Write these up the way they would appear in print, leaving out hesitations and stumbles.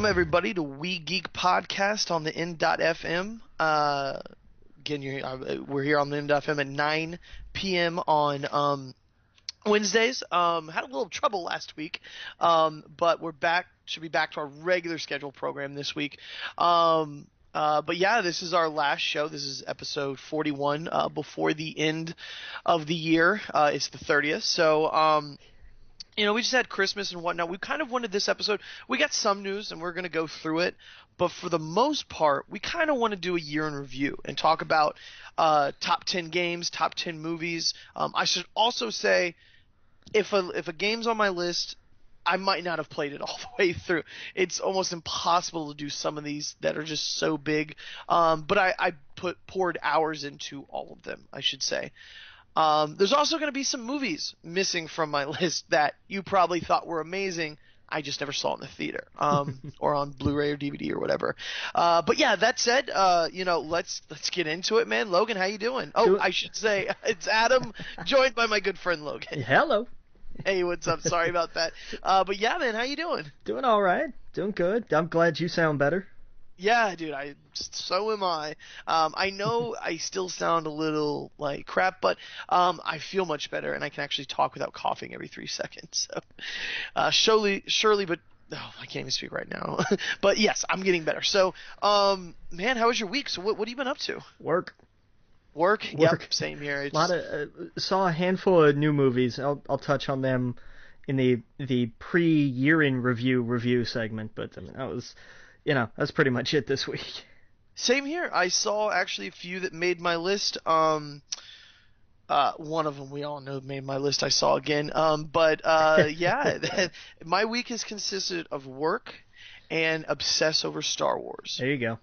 Welcome everybody to We Geek podcast on the N.FM. We're here on the N.FM at 9 p.m. on Wednesdays. Had a little trouble last week, but we're back. Should be back to our regular scheduled program this week. But yeah, this is our last show. This is episode 41 before the end of the year. It's the 30th. So we just had Christmas and whatnot. We kind of wanted this episode. We got some news, and we're going to go through it. But for the most part, we kind of want to do a year in review and talk about top 10 games, top 10 movies. I should also say, if a game's on my list, I might not have played it all the way through. It's almost impossible to do some of these that are just so big. But I poured hours into all of them, I should say. There's also going to be some movies missing from my list that you probably thought were amazing. I just never saw in the theater, or on Blu-ray or DVD or whatever. But yeah, that said, let's get into it, man. Logan, how you doing? Oh, I should say it's Adam, joined by my good friend Logan. Hello. Hey, what's up? Sorry about that. But yeah, man, how you doing? Doing all right. Doing good. I'm glad you sound better. Yeah, dude, so am I. I know I still sound a little like crap, but I feel much better, and I can actually talk without coughing every 3 seconds. So, surely, but I can't even speak right now. But yes, I'm getting better. So, man, how was your week? So, what have you been up to? Work. Yep, same here. Saw a handful of new movies. I'll touch on them in the pre-year in review segment, but I mean, that's pretty much it this week. Same here. I saw actually a few that made my list. One of them we all know made my list. I saw again. Yeah, my week has consisted of work and obsess over Star Wars. There you go.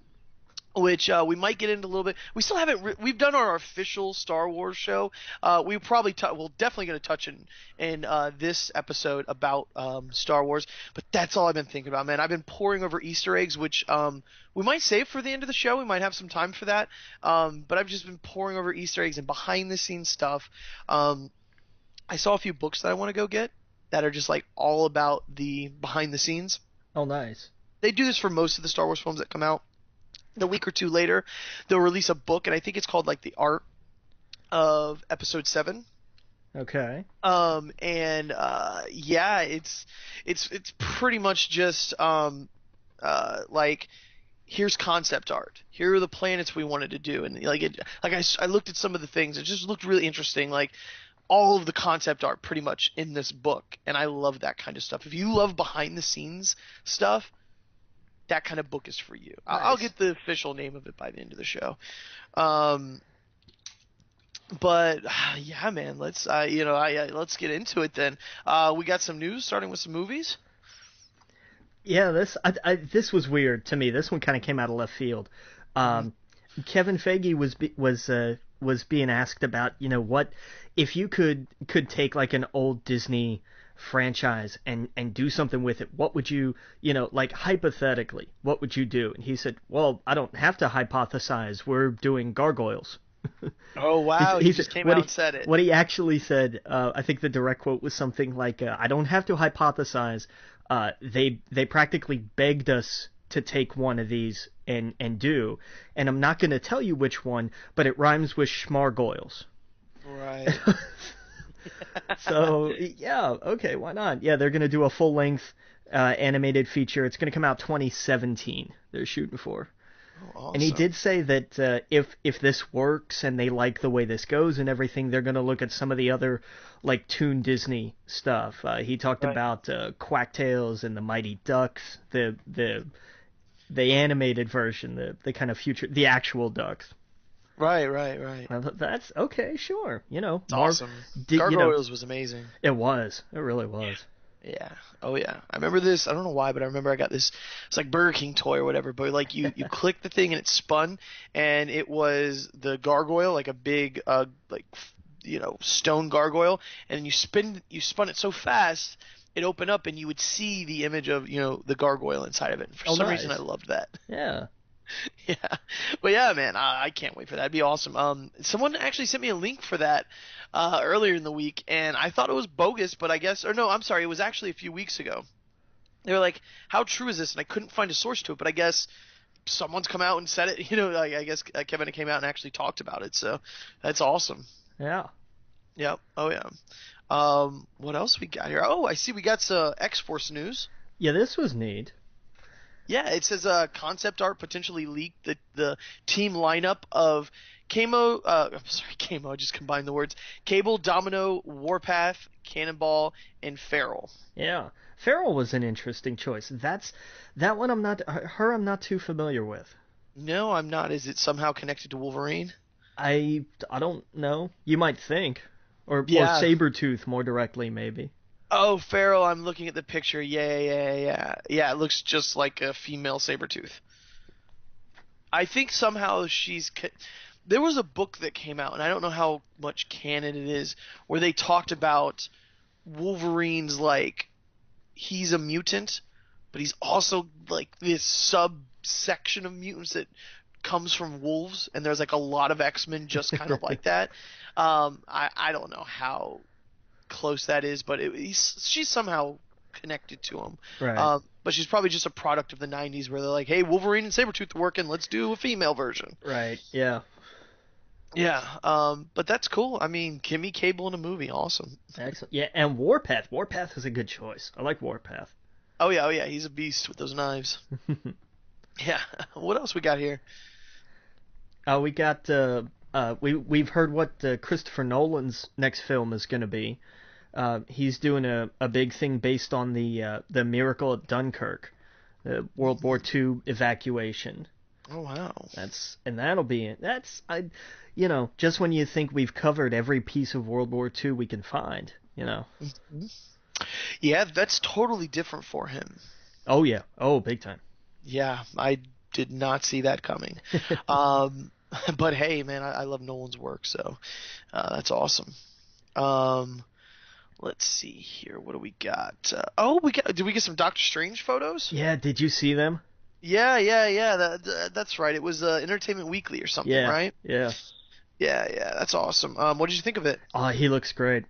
Which we might get into a little bit. We still haven't. We've done our official Star Wars show. We'll definitely going to touch in this episode about Star Wars. But that's all I've been thinking about, man. I've been poring over Easter eggs, which we might save for the end of the show. We might have some time for that. But I've just been poring over Easter eggs and behind the scenes stuff. I saw a few books that I want to go get that are just like all about the behind the scenes. Oh, nice. They do this for most of the Star Wars films that come out. A week or two later, they'll release a book, and I think it's called like The Art of Episode 7. Okay. Yeah, it's pretty much just like, here's concept art. Here are the planets we wanted to do, and I looked at some of the things. It just looked really interesting. Like, all of the concept art pretty much in this book, and I love that kind of stuff. If you love behind the scenes stuff, that kind of book is for you. Nice. I'll get the official name of it by the end of the show. But yeah, man, let's get into it then. We got some news, starting with some movies. Yeah, this was weird to me. This one kind of came out of left field. Kevin Feige was being asked about, what if you could take like an old Disney franchise and do something with it, what would you, like hypothetically, what would you do? And he said, well, I don't have to hypothesize. We're doing gargoyles. Oh, wow. He just came out and said it. What he actually said, I think the direct quote was something like, I don't have to hypothesize. They practically begged us to take one of these and do. And I'm not going to tell you which one, but it rhymes with schmargoyles. Right. So, yeah, okay, why not? Yeah, they're going to do a full-length animated feature. It's going to come out 2017, they're shooting for. Oh, awesome. And he did say that if this works and they like the way this goes and everything, they're going to look at some of the other, like, Toon Disney stuff. He talked about Quacktails and the Mighty Ducks, the animated version, the kind of future, the actual ducks. Right. That's okay, sure. It's awesome. Gargoyles was amazing. It was. It really was. Yeah. Oh, yeah. I remember this. I don't know why, but I remember I got this. It's like Burger King toy or whatever. But like you click the thing and it spun, and it was the gargoyle, like a big stone gargoyle, and you spun it so fast it opened up, and you would see the image of the gargoyle inside of it. And for some reason, I loved that. Yeah. Yeah, but yeah, man, I can't wait for that. It'd be awesome. Someone actually sent me a link for that earlier in the week, and I thought it was bogus, but I guess, or no, I'm sorry, it was actually a few weeks ago. They were like, "How true is this?" And I couldn't find a source to it, but I guess someone's come out and said it. Like I guess Kevin came out and actually talked about it. So that's awesome. Yeah. Yep. Oh yeah. What else we got here? Oh, I see we got some X-Force news. Yeah, this was neat. Yeah, it says concept art potentially leaked the team lineup of Kamo. I'm sorry, Kamo. I just combined the words. Cable, Domino, Warpath, Cannonball, and Feral. Yeah. Farrell was an interesting choice. That one I'm not too familiar with. No, I'm not. Is it somehow connected to Wolverine? I don't know. You might think. Or Yeah. Sabretooth more directly maybe. Oh, Feral. I'm looking at the picture. Yeah. Yeah, it looks just like a female Sabretooth. I think somehow there was a book that came out, and I don't know how much canon it is, where they talked about Wolverine's like he's a mutant, but he's also like this subsection of mutants that comes from wolves, and there's like a lot of X-Men just kind of like that. I don't know how close that is, but she's somehow connected to him. Right. But she's probably just a product of the '90s, where they're like, "Hey, Wolverine and Sabretooth are working. Let's do a female version." Right. Yeah. Yeah. But that's cool. I mean, Kimmy Cable in a movie, awesome. Excellent. Yeah, and Warpath. Warpath is a good choice. I like Warpath. Oh yeah, he's a beast with those knives. Yeah. What else we got here? We got we've heard what Christopher Nolan's next film is going to be. He's doing a big thing based on the miracle at Dunkirk, the World War II evacuation. Oh wow. Just when you think we've covered every piece of World War II we can find, Mhm. Yeah, that's totally different for him. Oh yeah, oh big time. Yeah, I did not see that coming. Um, but hey, man, I love Nolan's work, so that's awesome. Um, let's see here. What do we got? Did we get some Doctor Strange photos? Yeah, did you see them? Yeah. That's right. It was Entertainment Weekly or something, Yeah, right? yeah. Yeah. That's awesome. What did you think of it? Oh, he looks great.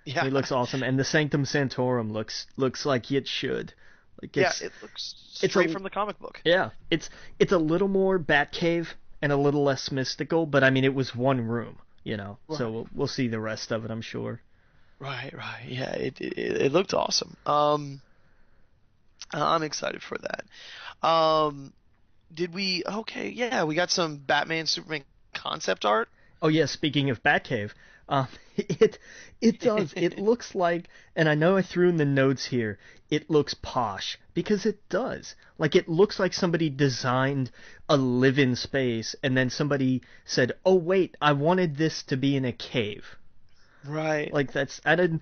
Yeah. He looks awesome, and the Sanctum Sanctorum looks like it should. Like It looks straight from the comic book. Yeah, it's a little more Batcave and a little less mystical, but I mean it was one room, Right. so we'll see the rest of it, I'm sure. Right. Yeah, it looked awesome. I'm excited for that. Did we? Okay, yeah, we got some Batman Superman concept art. Oh yeah, speaking of Batcave, it does. It looks like, and I know I threw in the notes here. It looks posh because it does. Like it looks like somebody designed a live-in space, and then somebody said, "Oh wait, I wanted this to be in a cave." Right. Like I don't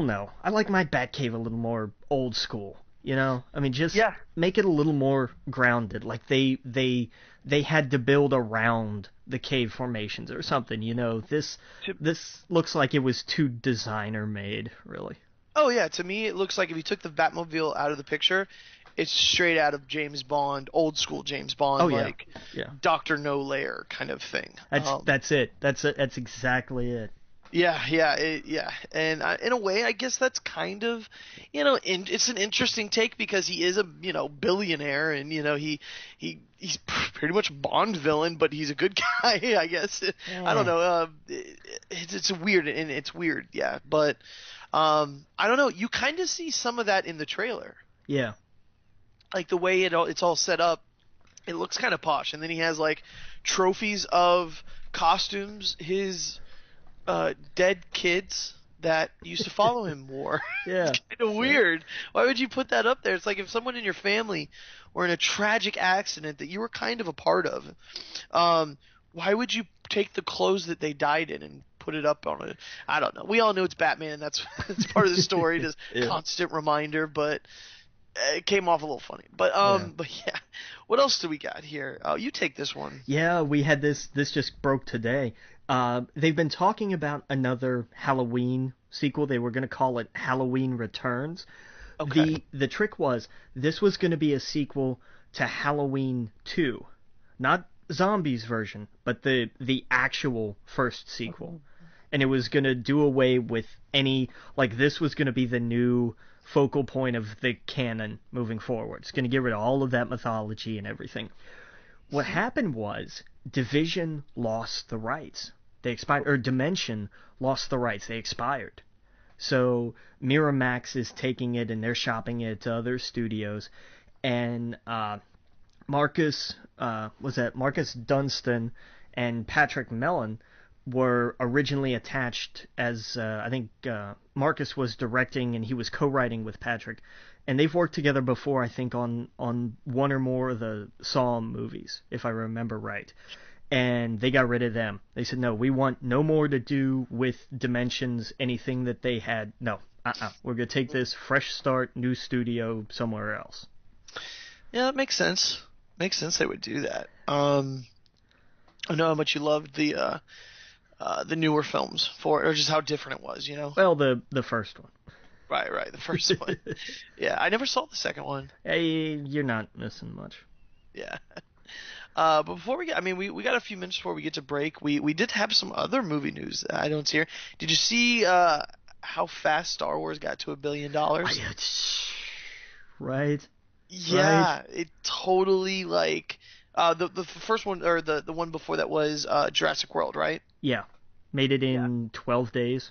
know. I like my Batcave a little more old school. I mean, just Yeah. make it a little more grounded. Like they had to build around the cave formations or something. This looks like it was too designer made, really. Oh yeah, to me it looks like if you took the Batmobile out of the picture, it's straight out of James Bond, old school James Bond, Oh yeah, like yeah. Doctor No Lair kind of thing. That's it. That's exactly it. Yeah, and in a way, I guess that's kind of, it's an interesting take because he is a, billionaire, and he's pretty much a Bond villain, but he's a good guy, I guess. I don't know. It's weird, and it's weird, yeah, but I don't know. You kind of see some of that in the trailer, Yeah. like the way it's all set up. It looks kind of posh, and then he has like trophies of costumes his dead kids that used to follow him wore. Yeah. It's kind of weird. Why would you put that up there? It's like if someone in your family were in a tragic accident that you were kind of a part of. Why would you take the clothes that they died in and put it up on it? I don't know. We all know it's Batman. That's part of the story. Just Yeah. constant reminder, but it came off a little funny. But yeah. What else do we got here? Oh, you take this one. Yeah, we had this. This just broke today. They've been talking about another Halloween sequel. They were going to call it Halloween Returns. Okay. The trick was this was going to be a sequel to Halloween 2, not Zombies version, but the actual first sequel. and it was going to do away with any, like, this was going to be the new focal point of the canon moving forward. It's going to get rid of all of that mythology and everything. What happened was Division lost the rights. They expired, or Dimension lost the rights. They expired. So Miramax is taking it and they're shopping it to other studios. And Marcus Dunstan and Patrick Mellon were originally attached as, I think Marcus was directing and he was co-writing with Patrick. And they've worked together before, I think, on one or more of the Saw movies, if I remember right. And they got rid of them. They said, no, we want no more to do with Dimensions, anything that they had. No, we're going to take this, fresh start, new studio, somewhere else. Yeah, that makes sense. Makes sense they would do that. I know how much you loved the newer films for it, or just how different it was, you know? Well, the first one. Right, the first one. Yeah, I never saw the second one. Hey, you're not missing much. Yeah. But before we get, we got a few minutes before we get to break. We did have some other movie news that I don't see here. Did you see how fast Star Wars got to $1 billion? Right. Yeah, right. It totally, like, the first one, or the one before that was Jurassic World, right? Yeah. Made it in 12 days.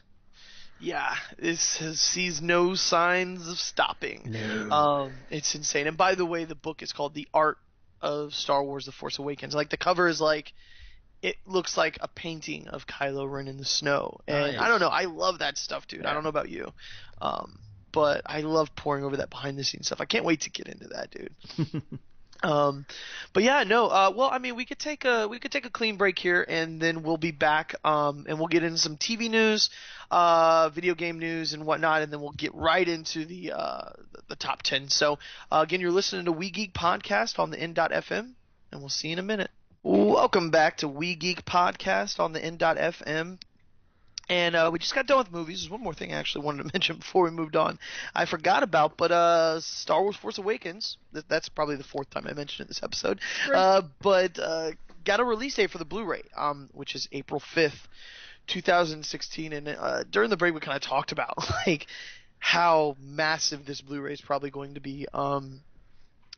Yeah, this sees no signs of stopping. No. It's insane. And by the way, the book is called The Art of Star Wars: The Force Awakens. Like, the cover is like, it looks like a painting of Kylo Ren in the snow. And Nice. I don't know, I love that stuff, dude. Yeah. I don't know about you. But I love pouring over that behind the scenes stuff. I can't wait to get into that, dude. But yeah, no. Well, I mean, we could take a clean break here, and then we'll be back. And we'll get into some TV news, video game news, and whatnot, and then we'll get right into the top 10. So again, you're listening to We Geek Podcast on the N.FM, and we'll see you in a minute. Welcome back to We Geek Podcast on the N.FM. And we just got done with movies. There's one more thing I actually wanted to mention before we moved on. I forgot about, but Star Wars: Force Awakens. That's probably the fourth time I mentioned it in this episode. Right. But got a release date for the Blu-ray, which is April 5th, 2016. And during the break, we kind of talked about like how massive this Blu-ray is probably going to be.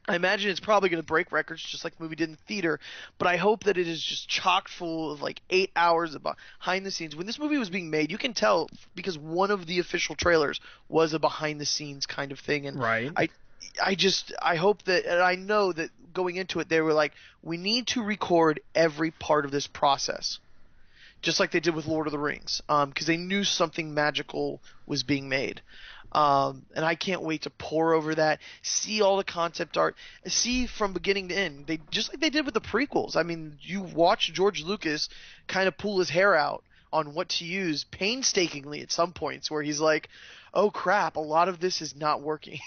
I imagine it's probably going to break records just like the movie did in the theater, but I hope that it is just chock full of like 8 hours of behind the scenes. When this movie was being made, you can tell because one of the official trailers was a behind the scenes kind of thing, and Right. I hope that, and I know that going into it, they were like, we need to record every part of this process, just like they did with Lord of the Rings, because they knew something magical was being made. And I can't wait to pour over that, see all the concept art, see from beginning to end. They just like they did with the prequels. I mean, you watch George Lucas kind of pull his hair out on what to use painstakingly at some points where he's like, oh crap, a lot of this is not working.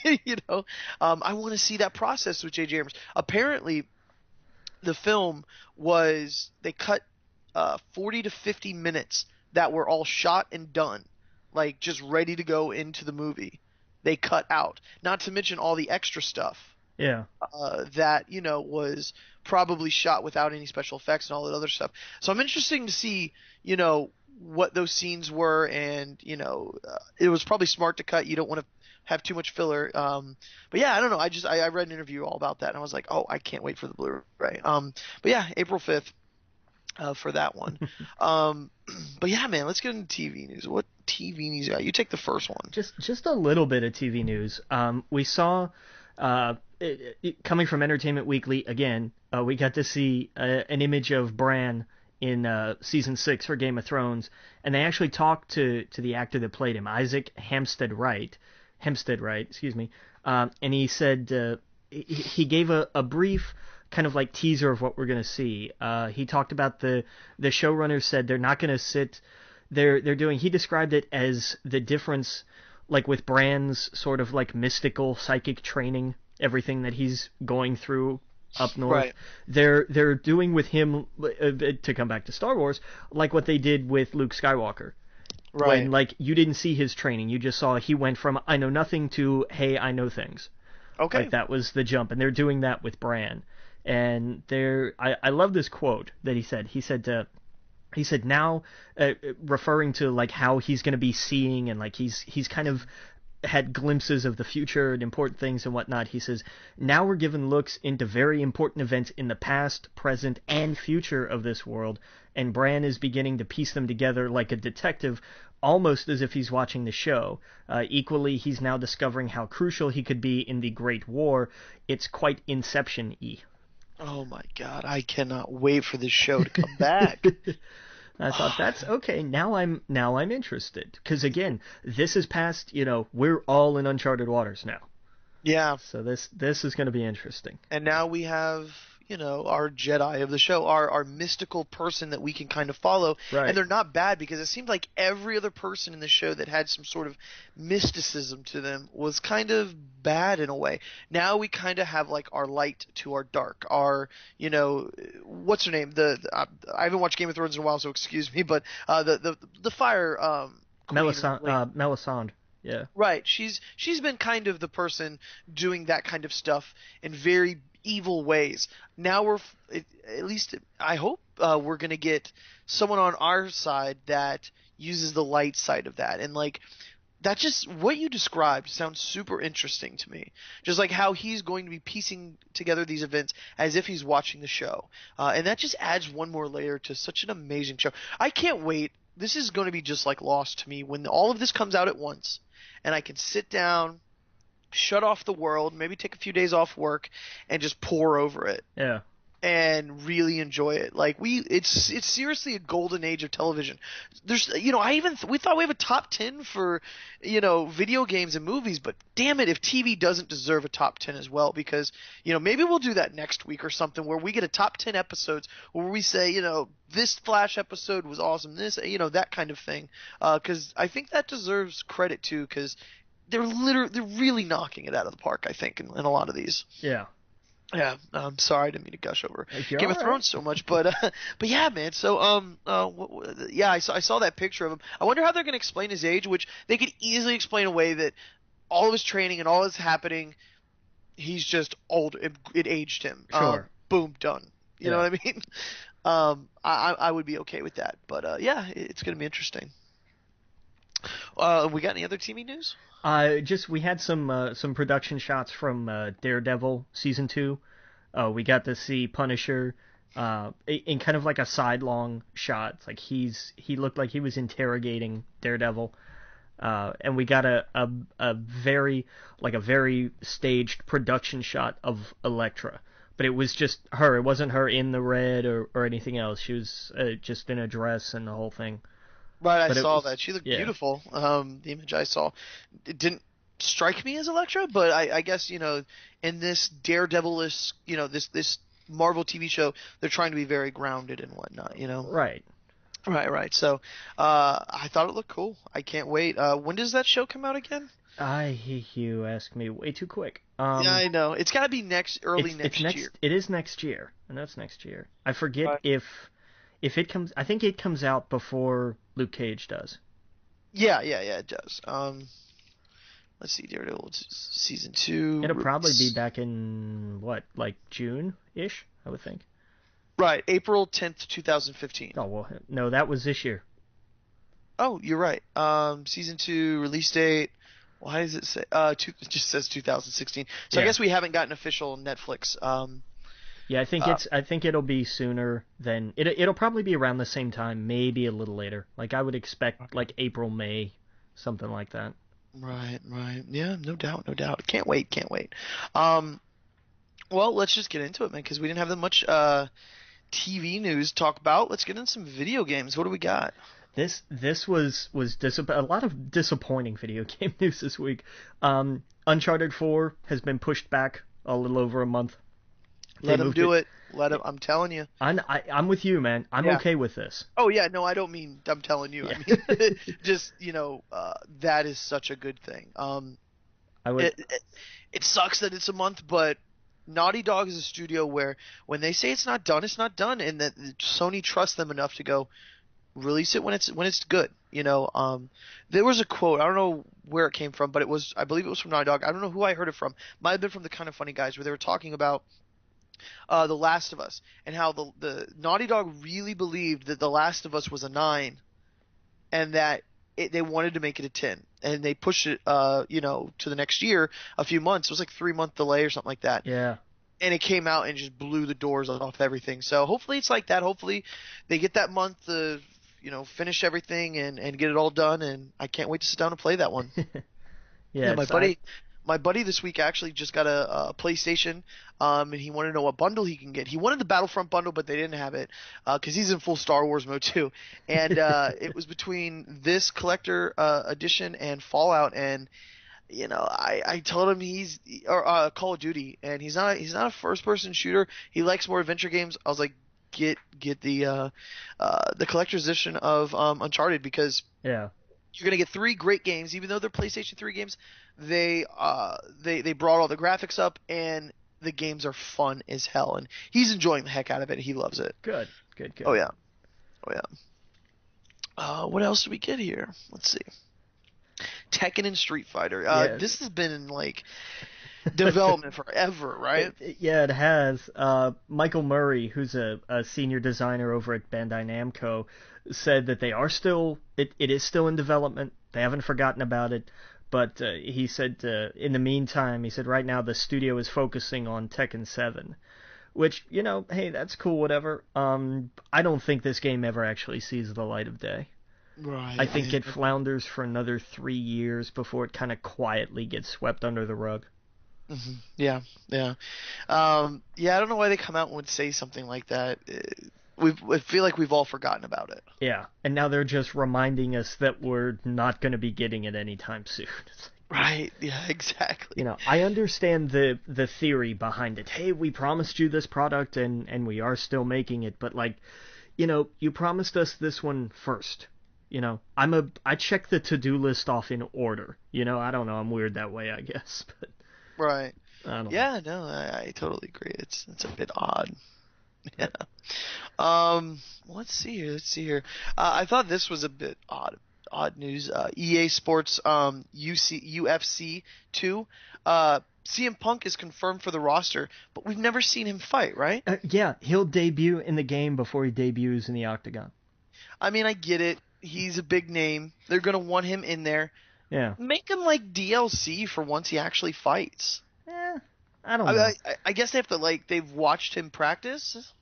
You know, I want to see that process with J.J. Abrams. Apparently, the film was, they cut 40 to 50 minutes that were all shot and done, like just ready to go into the movie. They cut out, not to mention all the extra stuff. Yeah. That, you know, was probably shot without any special effects and all that other stuff. So I'm interested to see, you know, what those scenes were, and, you know, it was probably smart to cut. You don't want to have too much filler. But yeah, I don't know. I read an interview all about that, and I was like, oh, I can't wait for the Blu-ray. But yeah, April 5th. For that one. But yeah, man, let's get into TV news. What TV news you got? You take the first one. Just a little bit of TV news. We saw, coming from Entertainment Weekly again, we got to see an image of Bran in season 6 for Game of Thrones, and they actually talked to the actor that played him, Isaac Hempstead Wright, excuse me, and he said he gave a brief kind of like teaser of what we're going to see. He talked about the showrunners said they're not going to sit. They're doing. He described it as the difference, like with Bran's sort of like mystical psychic training, everything that he's going through up north. Right. They're doing with him, to come back to Star Wars, like what they did with Luke Skywalker. Right. When like you didn't see his training, you just saw he went from I know nothing to hey I know things. Okay. Like that was the jump, and they're doing that with Bran. And I love this quote that he said. He said, he said now, referring to like how he's going to be seeing, and like he's kind of had glimpses of the future and important things and whatnot. He says, now we're given looks into very important events in the past, present, and future of this world, and Bran is beginning to piece them together like a detective, almost as if he's watching the show. Equally, he's now discovering how crucial he could be in the Great War. It's quite Inception-y. Oh my God, I cannot wait for this show to come back. I thought that's okay. Now I'm interested, because again, this is past. We're all in uncharted waters now. Yeah. So this is going to be interesting. And now we have, our Jedi of the show, our mystical person that we can kind of follow. Right. And they're not bad, because it seemed like every other person in the show that had some sort of mysticism to them was kind of bad in a way. Now we kind of have like our light to our dark. Our, what's her name? I haven't watched Game of Thrones in a while, so excuse me, but the fire Melisandre. Yeah. Right. She's been kind of the person doing that kind of stuff in very evil ways. Now at least I hope we're going to get someone on our side that uses the light side of that. And like that, just what you described sounds super interesting to me. Just like how he's going to be piecing together these events as if he's watching the show. And that just adds one more layer to such an amazing show. I can't wait. This is going to be just like Lost to me when all of this comes out at once. And I can sit down, shut off the world, maybe take a few days off work, and just pour over it. Yeah. And really enjoy it. Like it's seriously a golden age of television. There's, we thought we have a top 10 for, video games and movies, but damn it if TV doesn't deserve a top 10 as well, because, maybe we'll do that next week or something where we get a top 10 episodes where we say, this Flash episode was awesome, this, that kind of thing. Cause I think that deserves credit too, cause they're really knocking it out of the park, I think, in a lot of these. Yeah. Yeah, I'm sorry, I didn't mean to gush over Game of right. Thrones so much, but yeah, man. So yeah, I saw that picture of him. I wonder how they're gonna explain his age, which they could easily explain away that all of his training and all is happening. He's just old. It aged him. Sure. Boom, done. You know Yeah. what I mean? I would be okay with that, but yeah, it's gonna be interesting. We got any other TV news? We had some production shots from Daredevil season 2. We got to see Punisher in kind of like a sidelong shot. It's like he looked like he was interrogating Daredevil. And we got a very staged production shot of Elektra. But it was just her. It wasn't her in the red or anything else. She was just in a dress and the whole thing. Right, I saw that. She looked beautiful. The image I saw, it didn't strike me as Elektra, but I guess in this Daredevil-ish, this Marvel TV show, they're trying to be very grounded and whatnot. Right. Right. So I thought it looked cool. I can't wait. When does that show come out again? You ask me way too quick. Yeah, I know. It's got to be early next year. It is next year. And that's next year. I forget if it comes. I think it comes out before Luke Cage does. Yeah, it does. Let's see, Daredevil season 2. It'll probably be back in June-ish, I would think. Right, April 10th, 2015. Oh well, no, that was this year. Oh, you're right. Season 2 release date. Why does it say? It just says 2016. So yeah. I guess we haven't gotten official Netflix. Yeah, I think it'll be sooner than it'll probably be around the same time, maybe a little later. Like I would expect like April, May, something like that. Right. Yeah, no doubt. Can't wait. Well, let's just get into it, man, because we didn't have that much TV news to talk about. Let's get into some video games. What do we got? This was a lot of disappointing video game news this week. Uncharted 4 has been pushed back a little over a month. Let them do it. Let them. I'm telling you. I'm with you, man. I'm okay with this. Oh yeah, no, I don't mean I'm telling you. Yeah. I mean, just that is such a good thing. It sucks that it's a month, but Naughty Dog is a studio where when they say it's not done, and that Sony trusts them enough to go release it when it's good. There was a quote. I don't know where it came from, but I believe it was from Naughty Dog. I don't know who I heard it from. Might have been from the Kind of Funny guys, where they were talking about The Last of Us, and how the Naughty Dog really believed that The Last of Us was a 9, and that they wanted to make it a 10, and they pushed it, to the next year, a few months. It was like 3 month delay or something like that, Yeah. and it came out and just blew the doors off everything. So hopefully it's like that. Hopefully they get that month to, finish everything and get it all done. And I can't wait to sit down and play that one. Yeah, Yeah, it's I my buddy this week actually just got a PlayStation, and he wanted to know what bundle he can get. He wanted the Battlefront bundle, but they didn't have it, because he's in full Star Wars mode too. And it was between this collector edition and Fallout, and I told him or Call of Duty, and he's not a first person shooter. He likes more adventure games. I was like, get the collector's edition of Uncharted, because yeah. you're gonna get 3 great games, even though they're PlayStation 3 games. They brought all the graphics up, and the games are fun as hell, and he's enjoying the heck out of it. He loves it. Good. Good. Good. Oh yeah, oh yeah. What else do we get here? Let's see. Tekken and Street Fighter. Yeah. This has been in like development forever, right? Yeah, it has. Michael Murray, who's a senior designer over at Bandai Namco, said that they are still it is still in development. They haven't forgotten about it, but he said in the meantime, he said right now the studio is focusing on Tekken 7, which hey, that's cool, whatever. I don't think this game ever actually sees the light of day. Right. I think it flounders for another 3 years before it kind of quietly gets swept under the rug. Mm-hmm. Yeah, yeah, yeah. I don't know why they come out and would say something like that. I feel like we've all forgotten about it. Yeah, and now they're just reminding us that we're not going to be getting it anytime soon. Right. Yeah. Exactly. I understand the theory behind it. Hey, we promised you this product, and we are still making it, but you promised us this one first. I check the to-do list off in order. I don't know. I'm weird that way, I guess. But Right. I don't know. Yeah. No, I totally agree. It's a bit odd. Yeah. Let's see here. I thought this was a bit odd. Odd news. EA Sports UFC 2. CM Punk is confirmed for the roster, but we've never seen him fight, right? Yeah, he'll debut in the game before he debuts in the Octagon. I mean, I get it. He's a big name. They're gonna want him in there. Yeah. Make him like DLC for once he actually fights. I don't know. I guess they have to they've watched him practice.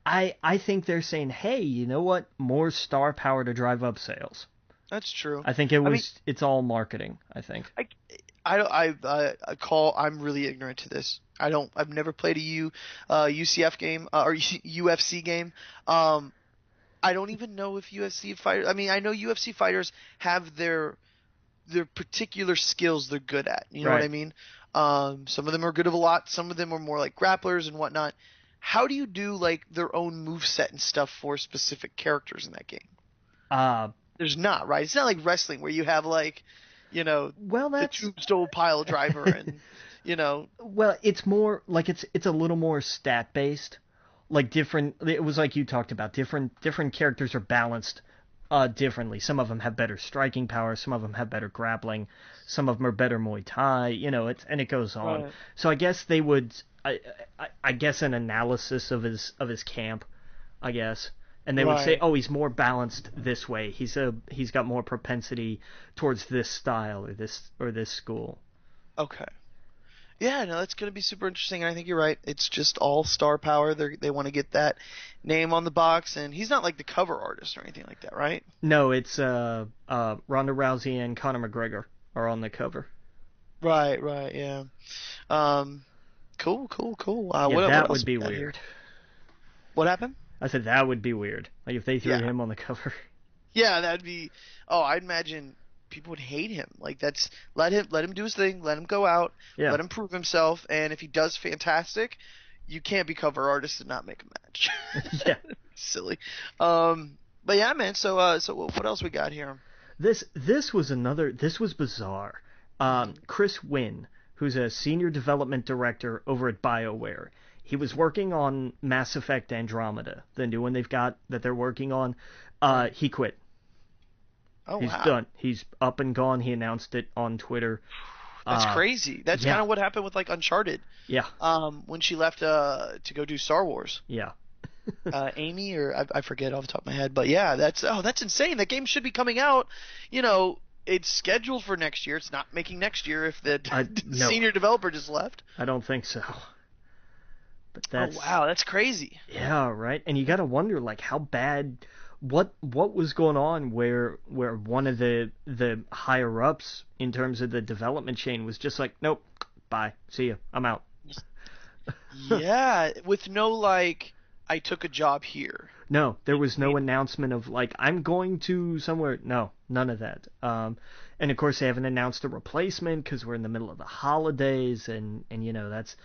I think they're saying, hey, you know what? More star power to drive up sales. That's true. I think it's all marketing, I think. I'm really ignorant to this. I've never played a UCF game or UFC game. I don't even know if UFC fighters. I mean, I know UFC fighters have their particular skills they're good at. You know what I mean? Some of them are good of a lot. Some of them are more like grapplers and whatnot. How do you do their own moveset and stuff for specific characters in that game? There's not, right? It's not like wrestling where you have the tombstone pile driver and Well, it's more like it's a little more stat based. It was like you talked about, different characters are balanced differently. Some of them have better striking power, some of them have better grappling, some of them are better Muay Thai, and it goes on. Right. So I guess they would I guess an analysis of his camp, I guess. And they would say, "Oh, he's more balanced this way. He's got more propensity towards this style or this school." Okay. Yeah, no, that's going to be super interesting. And I think you're right. It's just all star power. They want to get that name on the box, and he's not like the cover artist or anything like that, right? No, it's Ronda Rousey and Conor McGregor are on the cover. Right, yeah. Cool. What else would be weird. Here? What happened? I said that would be weird. Like if they threw him on the cover. Yeah, that'd be. Oh, I'd imagine people would hate him. Let him do his thing. Let him go out. Yeah. Let him prove himself. And if he does fantastic, you can't be cover artist and not make a match. Yeah. Silly. But yeah, man. So what else we got here? This was bizarre. Chris Wynn, who's a senior development director over at BioWare. He was working on Mass Effect Andromeda, the new one they're working on. He quit. Oh, He's wow. done. He's up and gone. He announced it on Twitter. That's crazy. That's kind Yeah, of what happened with like Uncharted. yeah, When she left to go do Star Wars. yeah. Amy, or I forget off the top of my head, but yeah, that's insane. That game should be coming out. You know, it's scheduled for next year. It's not making next year if the No, senior developer just left. I don't think so. But Oh that's wow, that's crazy. yeah, right. And you got to wonder like how bad what was going on where one of the higher ups in terms of the development chain was just like, nope, bye, see ya, I'm out. Yeah, with no like, I took a job here. No, there was no announcement of like I'm going to somewhere. No, none of that. And of course they haven't announced a replacement because we're in the middle of the holidays, and you know that's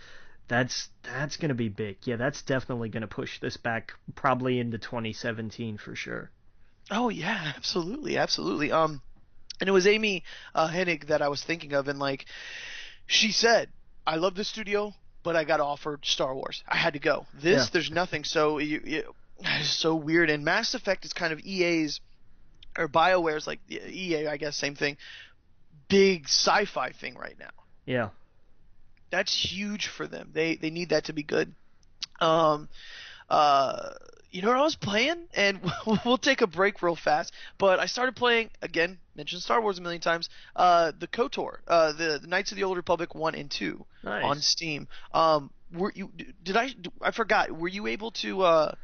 gonna be big. Yeah, that's definitely gonna push this back probably into 2017 for sure. Oh yeah, absolutely, absolutely. And it was Amy Hennig that I was thinking of, and like she said, I love this studio, but I got offered Star Wars. I had to go. Yeah, There's nothing. So it's so weird. And Mass Effect is kind of EA's or BioWare's like EA, I guess, same thing. Big sci-fi thing right now. yeah. That's huge for them. They need that to be good. Um, uh, you know what I was playing? And we'll take a break real fast. But I started playing again. Mentioned Star Wars a million times. The KOTOR, the Knights of the Old Republic 1 and 2 on Nice. Steam. Were you? Did I forgot. Were you able to?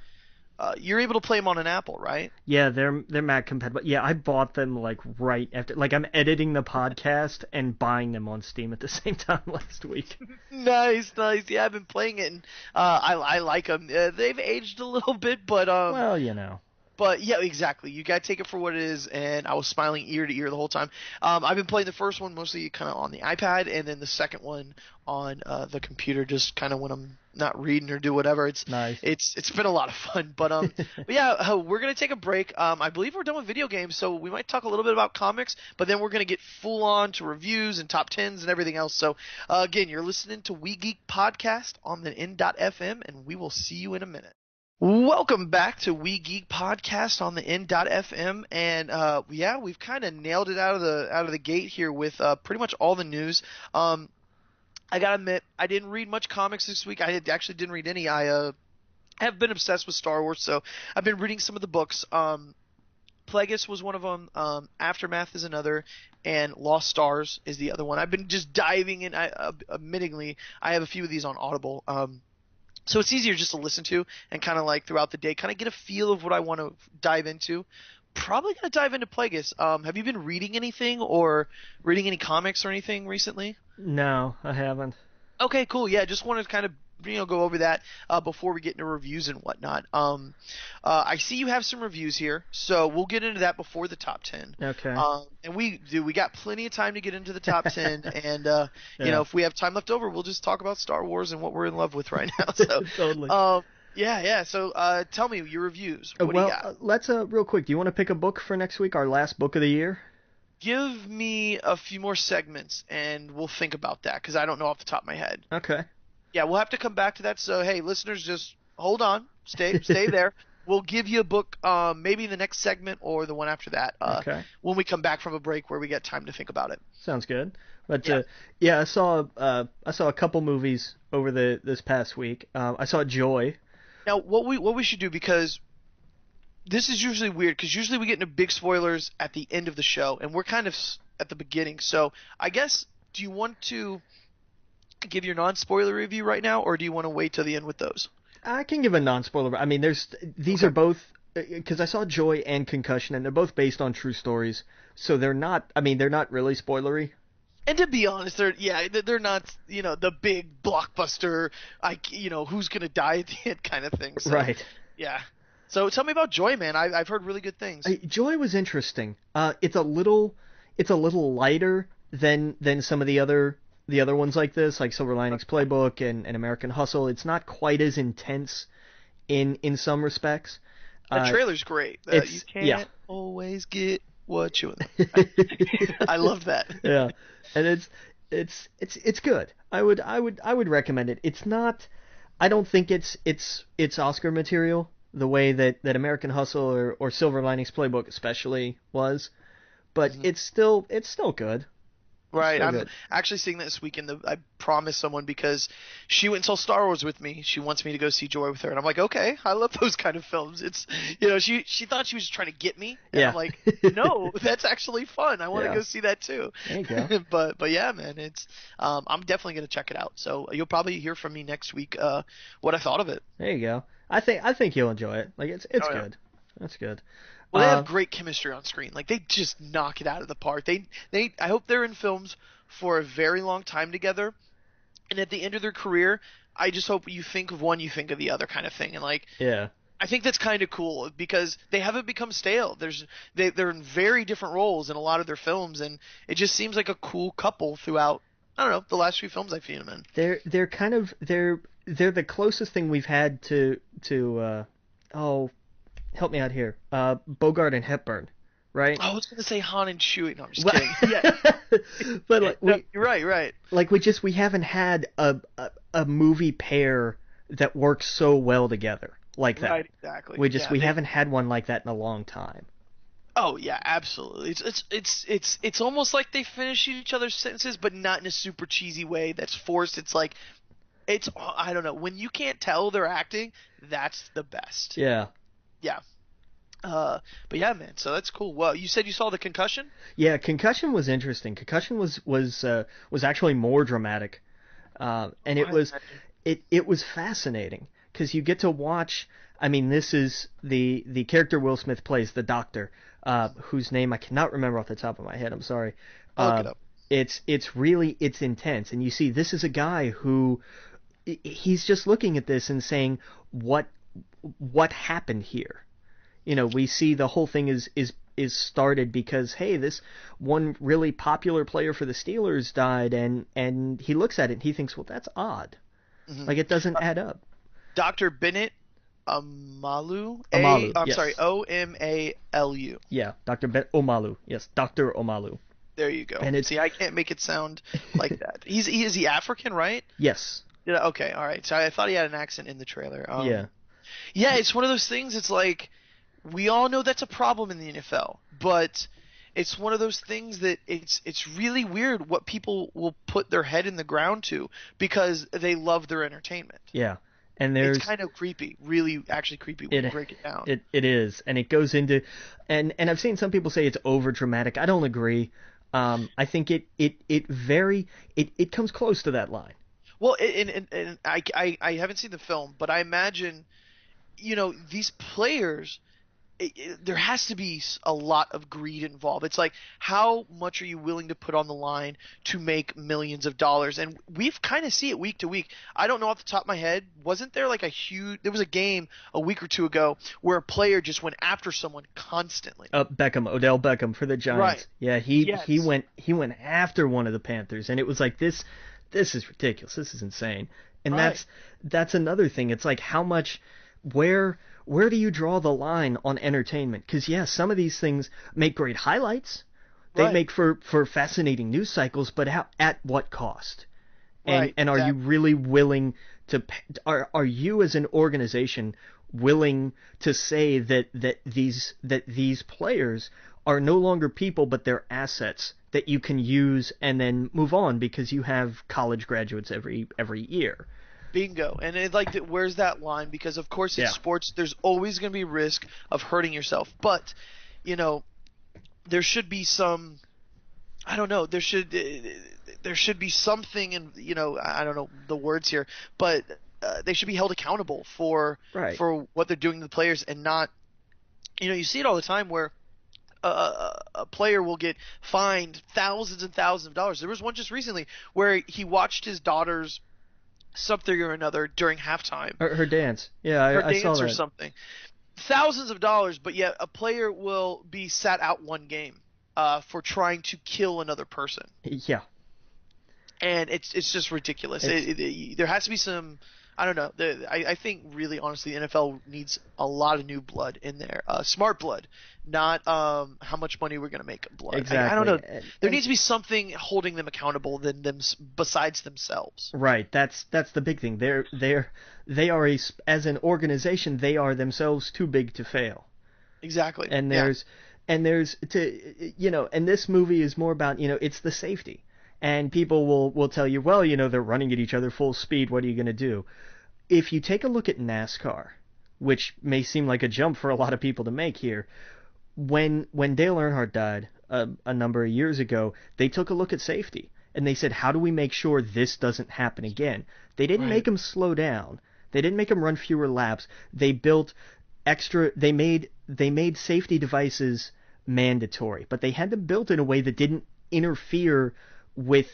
You're able to play them on an Apple, right? Yeah, they're Mac compatible. Yeah, I bought them like right after. Like I'm editing the podcast and buying them on Steam at the same time last week. Nice, nice. Yeah, I've been playing it, and I like them. They've aged a little bit, Well, you know. but yeah, exactly. You gotta take it for what it is, and I was smiling ear to ear the whole time. I've been playing the first one mostly kind of on the iPad, and then the second one on the computer, just kind of when I'm not reading or do whatever. Nice. It's been a lot of fun, but yeah, we're gonna take a break. I believe we're done with video games, so we might talk a little bit about comics, but then we're gonna get full on to reviews and top tens and everything else. So again, you're listening to We Geek Podcast on the N.FM, and we will see you in a minute. Welcome back to We Geek Podcast on the N.FM, and yeah, we've kind of nailed it out of the gate here with pretty much all the news. I gotta admit, I didn't read much comics this week. Actually didn't read any. I have been obsessed with Star Wars, so I've been reading some of the books. Plagueis was one of them. Aftermath is another, and Lost Stars is the other one. I've been just diving in. Admittingly, I have a few of these on Audible. So it's easier just to listen to and kind of like throughout the day, kind of get a feel of what I want to dive into. Probably gonna dive into Plagueis. Have you been reading anything or reading any comics or anything recently? No, I haven't. Okay, cool. Yeah, just wanted to kind of go over that before we get into reviews and whatnot. I see you have some reviews here, so we'll get into that before the top 10. Okay. And we got plenty of time to get into the top 10, and you Yeah. know, if we have time left over, we'll just talk about Star Wars and what we're in love with right now. So Totally. yeah. So tell me your reviews. What do Well, you got? let's real quick. Do you want to pick a book for next week? Our last book of the year. Give me a few more segments, and we'll think about that because I don't know off the top of my head. Okay. Yeah, we'll have to come back to that. So hey, listeners, just hold on, stay there. We'll give you a book, maybe in the next segment or the one after that. Okay. When we come back from a break where we get time to think about it. Sounds good. But Yeah. yeah, I saw a couple movies over this past week. I saw Joy. Now, what we should do, because this is usually weird, because usually we get into big spoilers at the end of the show, and we're kind of at the beginning. So I guess, do you want to give your non-spoiler review right now, or do you want to wait till the end with those? I can give a non-spoiler. I mean, these Okay. are both because I saw Joy and Concussion, and they're both based on true stories. So they're not. I mean, they're not really spoilery. And to be honest, they're not, the big blockbuster, who's gonna die at the end kind of thing. So, Right. yeah. So tell me about Joy, man. I've heard really good things. Joy was interesting. It's a little lighter than some of the other ones like this, like Silver Linings Playbook and American Hustle. It's not quite as intense in some respects. The trailer's great. You can't always get what you want. I love that. Yeah, and it's good. I would recommend it. It's not. I don't think it's Oscar material the way that American Hustle or Silver Linings Playbook especially was, but it's still good. Right. So I'm good. actually seeing that this weekend. I promised someone because she went and saw Star Wars with me. She wants me to go see Joy with her, and I'm like, okay, I love those kind of films. It's she thought she was trying to get me, and I'm Yeah. like, no, that's actually fun. I want to Yeah. go see that too. There you go. But yeah, man, it's I'm definitely gonna check it out. So you'll probably hear from me next week. What I thought of it. There you go. I think you'll enjoy it. Like it's Oh yeah. good. That's good. Well, they have Uh, great chemistry on screen. Like they just knock it out of the park. They I hope they're in films for a very long time together, and at the end of their career, I just hope you think of one, you think of the other kind of thing. And like yeah. I think that's kind of cool because they haven't become stale. They're in very different roles in a lot of their films, and it just seems like a cool couple throughout. I don't know the last few films I've seen them in. They're kind of they're the closest thing we've had to oh, help me out here. Bogart and Hepburn, right? I was gonna say Han and Chewie. No, I'm just Well, kidding. Yeah, but like no, you're right, right. we haven't had a movie pair that works so well together like that. Right, exactly. We haven't had one like that in a long time. Oh yeah, absolutely. It's almost like they finish each other's sentences, but not in a super cheesy way that's forced. It's like it's I don't know. When you can't tell they're acting, that's the best. Yeah. Yeah. But yeah, man. So that's cool. Well, you said you saw the concussion? Yeah, Concussion was interesting. Concussion was actually more dramatic, and it was fascinating because you get to watch. I mean, this is the character Will Smith plays, the doctor, whose name I cannot remember off the top of my head. I'm sorry. I'll look it up. It's intense, and you see this is a guy who he's just looking at this and saying what happened here. We see the whole thing is started because hey, this one really popular player for the Steelers died, and he looks at it and he thinks, well, that's odd. Hmm. Like it doesn't add up. Dr. Bennett Omalu. Omalu, I'm yes. sorry, Omalu. Yeah, Dr. Omalu. Yes, Dr. Omalu. There you go. And it's See, I can't make it sound like that. Is he African, right? yes. Yeah. Okay. All right. So I thought he had an accent in the trailer. Yeah. Yeah, it's one of those things. It's like we all know that's a problem in the NFL, but it's one of those things that it's really weird what people will put their head in the ground to because they love their entertainment. Yeah. And there's It's kind of creepy, really actually creepy when you break it down. It is, and it goes into, and I've seen some people say it's over dramatic. I don't agree. I think it comes close to that line. Well, and I haven't seen the film, but I imagine, these players, there has to be a lot of greed involved. It's like, how much are you willing to put on the line to make millions of dollars? And we've kind of see it week to week. I don't know off the top of my head. Wasn't there like there was a game a week or two ago where a player just went after someone constantly? Odell Beckham for the Giants. Right. Yeah, he Yes. went after one of the Panthers, and it was like this is ridiculous. This is insane. And Right. that's another thing. It's like how much where do you draw the line on entertainment? Because yeah, some of these things make great highlights. They Right. make for fascinating news cycles, but at what cost? And Right, and are you exactly. really willing to are you as an organization willing to say that these players are no longer people but they're assets that you can use and then move on because you have college graduates every year? Bingo. And where's that line? Because of course in Yeah. sports there's always going to be risk of hurting yourself. But, there should be some I don't know, there should be something and I don't know the words here, but they should be held accountable for Right. what they're doing to the players and not you see it all the time where a player will get fined thousands and thousands of dollars. There was one just recently where he watched his daughter's something or another during halftime. Her dance. Yeah, Her I saw dance or that. something. Thousands of dollars, but yet a player will be sat out one game for trying to kill another person, Yeah. and it's just ridiculous. There has to be some. I don't know. I think really honestly, the NFL needs a lot of new blood in there. Smart blood, not how much money we're going to make blood. I don't know. Exactly. There needs to be something holding them accountable than them besides themselves. Right. That's the big thing. They are as an organization, they are themselves too big to fail. Exactly. And Yeah. there's and this movie is more about, it's the safety. And people will tell you, well, they're running at each other full speed. What are you going to do? If you take a look at NASCAR, which may seem like a jump for a lot of people to make here, when Dale Earnhardt died a number of years ago, they took a look at safety and they said, how do we make sure this doesn't happen again? They didn't Right. make him slow down. They didn't make him run fewer laps. They built extra. They made safety devices mandatory, but they had them built in a way that didn't interfere with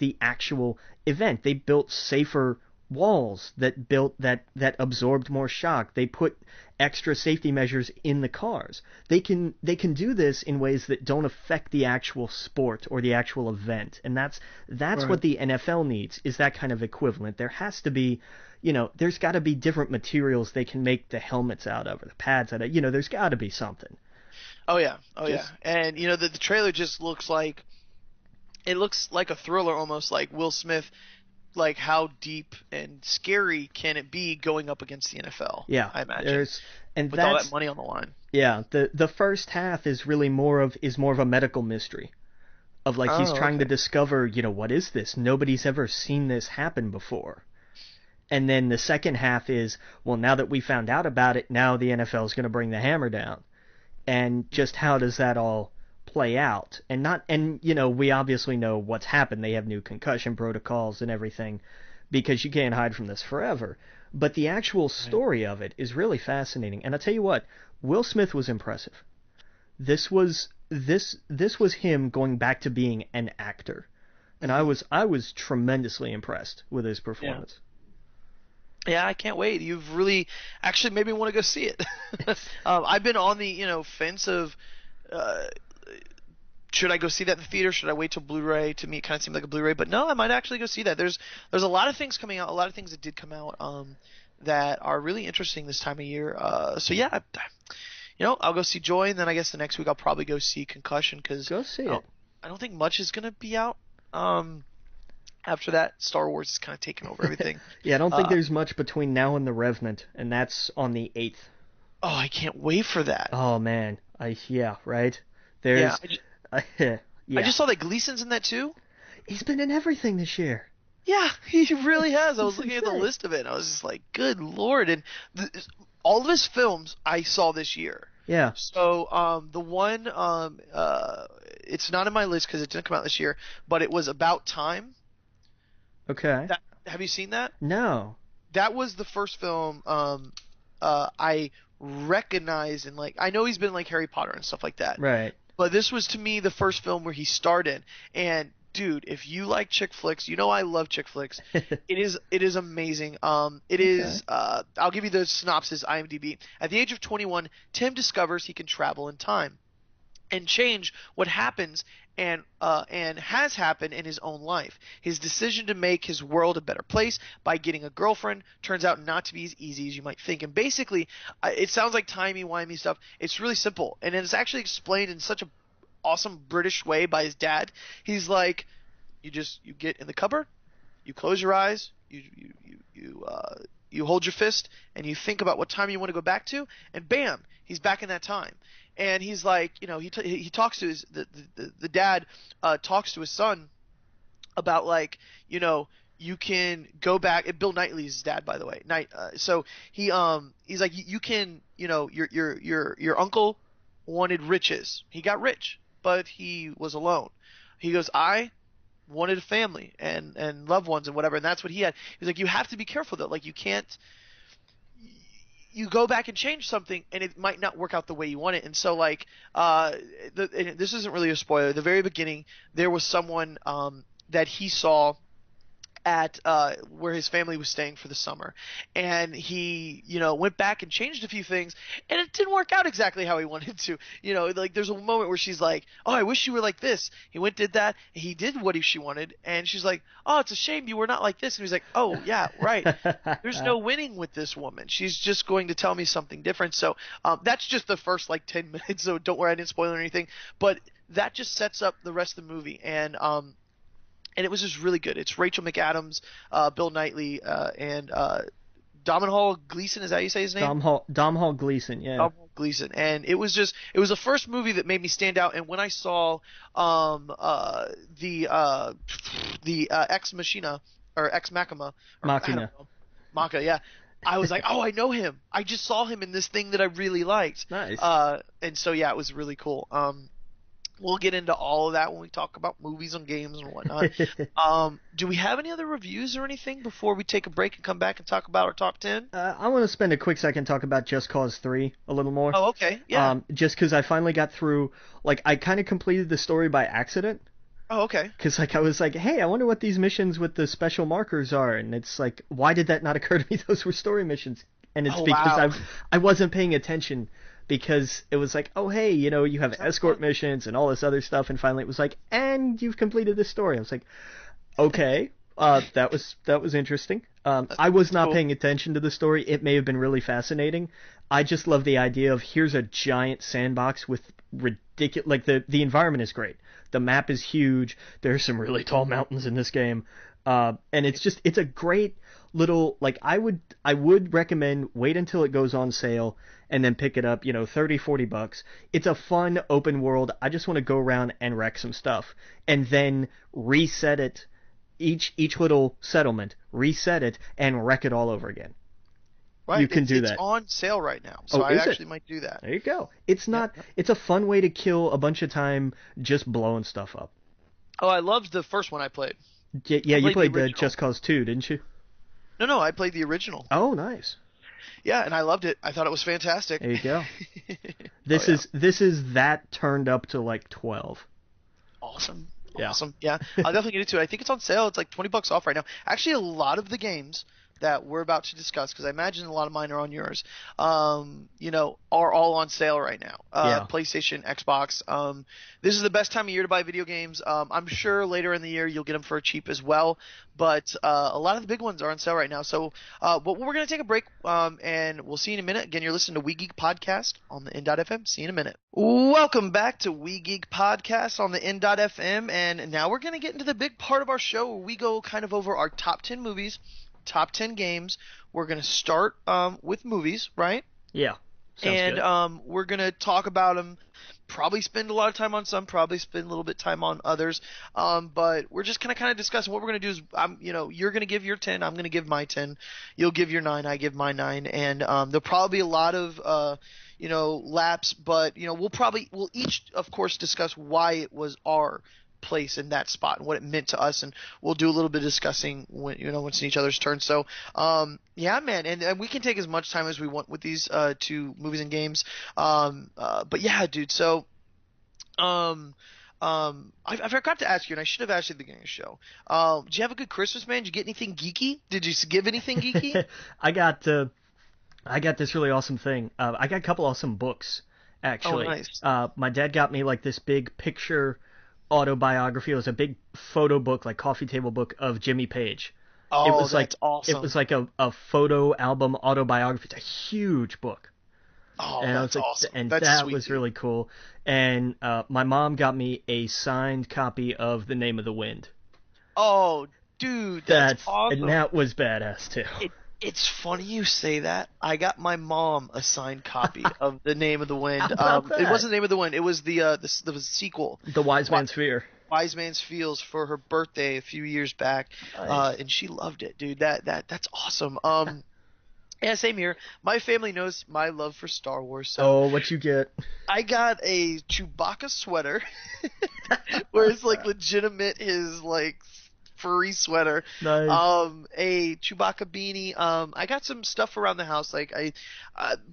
the actual event. They built safer walls that absorbed more shock. They put extra safety measures in the cars. They can do this in ways that don't affect the actual sport or the actual event. And that's Right. what the NFL needs, is that kind of equivalent. There has to be, there's got to be different materials they can make the helmets out of or the pads out of. There's got to be something. Oh yeah. Oh yeah. Just And the trailer just looks like it looks like a thriller almost, like Will Smith. Like, how deep and scary can it be going up against the NFL? yeah, I imagine, and with all that that's money on the line. yeah. The first half is really more of a medical mystery. Of like he's Oh, trying to okay. discover, what is this? Nobody's ever seen this happen before. And then the second half is, well, now that we found out about it, now the NFL is going to bring the hammer down. And just how does that all play out? And we obviously know what's happened. They have new concussion protocols and everything because you can't hide from this forever. But the actual Right. story of it is really fascinating. And I'll tell you what, Will Smith was impressive. This was him going back to being an actor. And I Hmm. was I was tremendously impressed with his Yeah. performance. Yeah, I can't wait. You've really actually made me want to go see it. I've been on the fence of uh, should I go see that in the theater? Should I wait till Blu-ray? To me, it kind of seemed like a Blu-ray, but no, I might actually go see that. There's a lot of things coming out, a lot of things that did come out that are really interesting this time of year. So yeah, I'll go see Joy, and then I guess the next week I'll probably go see Concussion because Go see I it. don't, I don't think much is gonna be out. Um, After that, Star Wars is kind of taking over everything. Yeah, I don't think Uh, there's much between now and The Revenant, and that's on the 8th. oh, I can't wait for that. Oh man, yeah, right. Yeah, There's, I yeah, just saw that Gleason's in that too. he's been in everything this year. Yeah, he really has. I was It's looking at the insane. list of it, and I was just like, good lord. And all of his films I saw this year. Yeah. So, the one, it's not in my list because it didn't come out this year, but it was About Time. Okay. Have you seen that? No. That was the first film, I recognized, and like, I know he's been in, like, Harry Potter and stuff like that. Right. But this was to me the first film where he starred in. And dude, if you like chick flicks, I love chick flicks. It is amazing. It Okay. is I'll give you the synopsis IMDb. At the age of 21, Tim discovers he can travel in time and change what happens and has happened in his own life. His decision to make his world a better place by getting a girlfriend turns out not to be as easy as you might think. And basically, it sounds like timey-wimey stuff. It's really simple, and it's actually explained in such a awesome British way by his dad. He's like, you get in the cupboard, you close your eyes, you hold your fist, and you think about what time you want to go back to, and bam, he's back in that time. And he's like, he talks to the dad talks to his son about, like, you can go back. And Bill Knightley's his dad, by the way. So he's like, you can, your uncle wanted riches. He got rich, but he was alone. He goes, I wanted a family and loved ones and whatever, and that's what he had. He's like, you have to be careful though. Like, you can't, you go back and change something and it might not work out the way you want it. And so, like, and this isn't really a spoiler. At the very beginning, there was someone that he saw at where his family was staying for the summer, and he went back and changed a few things, and it didn't work out exactly how he wanted to. Like, there's a moment where she's like, oh, I wish you were like this. He went, did that, he did what she wanted, and she's like, oh, it's a shame you were not like this. And he's like, oh yeah, right. There's no winning with this woman. She's just going to tell me something different. So that's just the first, like, 10 minutes, so don't worry, I didn't spoil anything, but that just sets up the rest of the movie. And it was just really good. It's Rachel McAdams, Bill Knightley, and Domhnall Gleeson. Is that how you say his name? Dom Hall Gleason. Yeah. Domhnall Gleason, and it was the first movie that made me stand out. And when I saw um uh the uh Ex Machina or Ex Machina, or I don't Machina. know, Macha, yeah. I was like, oh, I know him. I just saw him in this thing that I really liked. Nice. And so yeah, it was really cool. We'll get into all of that when we talk about movies and games and whatnot. Do we have any other reviews or anything before we take a break and come back and talk about our top 10? I want to spend a quick second talk about Just Cause 3 a little more. Oh, okay. Yeah. Just because I finally got through, like, I kind of completed the story by accident. Oh, okay. Because, like, I was like, hey, I wonder what these missions with the special markers are. And it's like, why did that not occur to me? Those were story missions. And it's because wow. I wasn't paying attention. Because it was like, oh, hey, you know, you have escort missions and all this other stuff. And finally it was like, and you've completed this story. I was like, okay, that was interesting. I was not paying attention to the story. It may have been really fascinating. I just love the idea of here's a giant sandbox with ridiculous, like the environment is great. The map is huge. There's some really tall mountains in this game. And it's a great little, like, I would recommend wait until it goes on sale and then pick it up, you know, $30-$40. It's a fun open world. I just want to go around and wreck some stuff and then reset it, each little settlement, reset it and wreck it all over again. Right. You can do that. It's on sale right now, so I actually might do that. There you go. It's not. Yeah. It's a fun way to kill a bunch of time just blowing stuff up. Oh, I loved the first one I played. Yeah, you played the Just Cause 2, didn't you? No, I played the original. Oh, nice. Yeah, and I loved it. I thought it was fantastic. There you go. This is that turned up to like 12. Awesome. Yeah. Awesome. Yeah, I'll definitely get into it. I think it's on sale. It's like $20 off right now. Actually, a lot of the games that we're about to discuss, because I imagine a lot of mine are on yours, are all on sale right now. PlayStation, Xbox. This is the best time of year to buy video games. I'm sure later in the year you'll get them for cheap as well, but a lot of the big ones are on sale right now. So, but we're going to take a break, and we'll see you in a minute. Again, you're listening to We Geek Podcast on the N.FM. See you in a minute. Welcome back to We Geek Podcast on the N.FM, and now we're going to get into the big part of our show where we go kind of over our top 10 movies, top 10 games. We're going to start with movies, right? Yeah. Sounds good. We're going to talk about them, probably spend a lot of time on some, probably spend a little bit of time on others. But we're just going to kind of discuss. What we're going to do is, you're going to give your 10, I'm going to give my 10. You'll give your 9, I give my 9. And there'll probably be a lot of, laps, but, we'll each, of course, discuss why it was our place in that spot and what it meant to us, and we'll do a little bit of discussing when once in each other's turn. So yeah, man, and we can take as much time as we want with these two movies and games, but yeah, dude. So I forgot to ask you, and I should have asked you at the beginning of the show, did you have a good Christmas, man? Did you get anything geeky? Did you give anything geeky? I got this really awesome thing. I got a couple awesome books, actually. Oh, nice. My dad got me like this big picture autobiography. It was a big photo book, like coffee table book of Jimmy Page. Oh, it was that's awesome. It was like a photo album autobiography. It's a huge book. Oh, and that's awesome. And that's that sweet, was dude. really cool. And my mom got me a signed copy of The Name of the Wind. Oh, dude, that's awesome. And that was badass too. It's funny you say that. I got my mom a signed copy of The Name of the Wind. How about that? It wasn't The Name of the Wind. It was the sequel, The Wise Man's Fear. Wise Man's Fears, for her birthday a few years back, Nice. and she loved it, dude. That's awesome. Yeah, same here. My family knows my love for Star Wars. So Oh, what you get? I got a Chewbacca sweater, where it's like legitimate his like furry sweater. Nice. A Chewbacca beanie. I got some stuff around the house. Like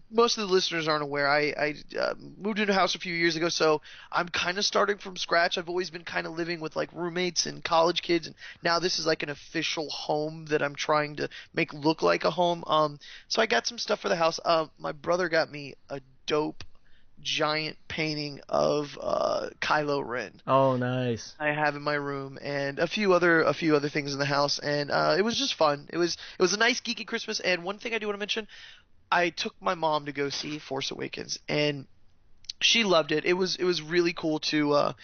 most of the listeners aren't aware. I moved into a house a few years ago, so I'm kind of starting from scratch. I've always been kind of living with like roommates and college kids, and now this is like an official home that I'm trying to make look like a home. So I got some stuff for the house. My brother got me a dope giant painting of Kylo Ren. Oh, nice. I have in my room, and a few other things in the house, and it was just fun. It was a nice geeky Christmas. And one thing I do want to mention, I took my mom to go see Force Awakens, and she loved it. It was really cool to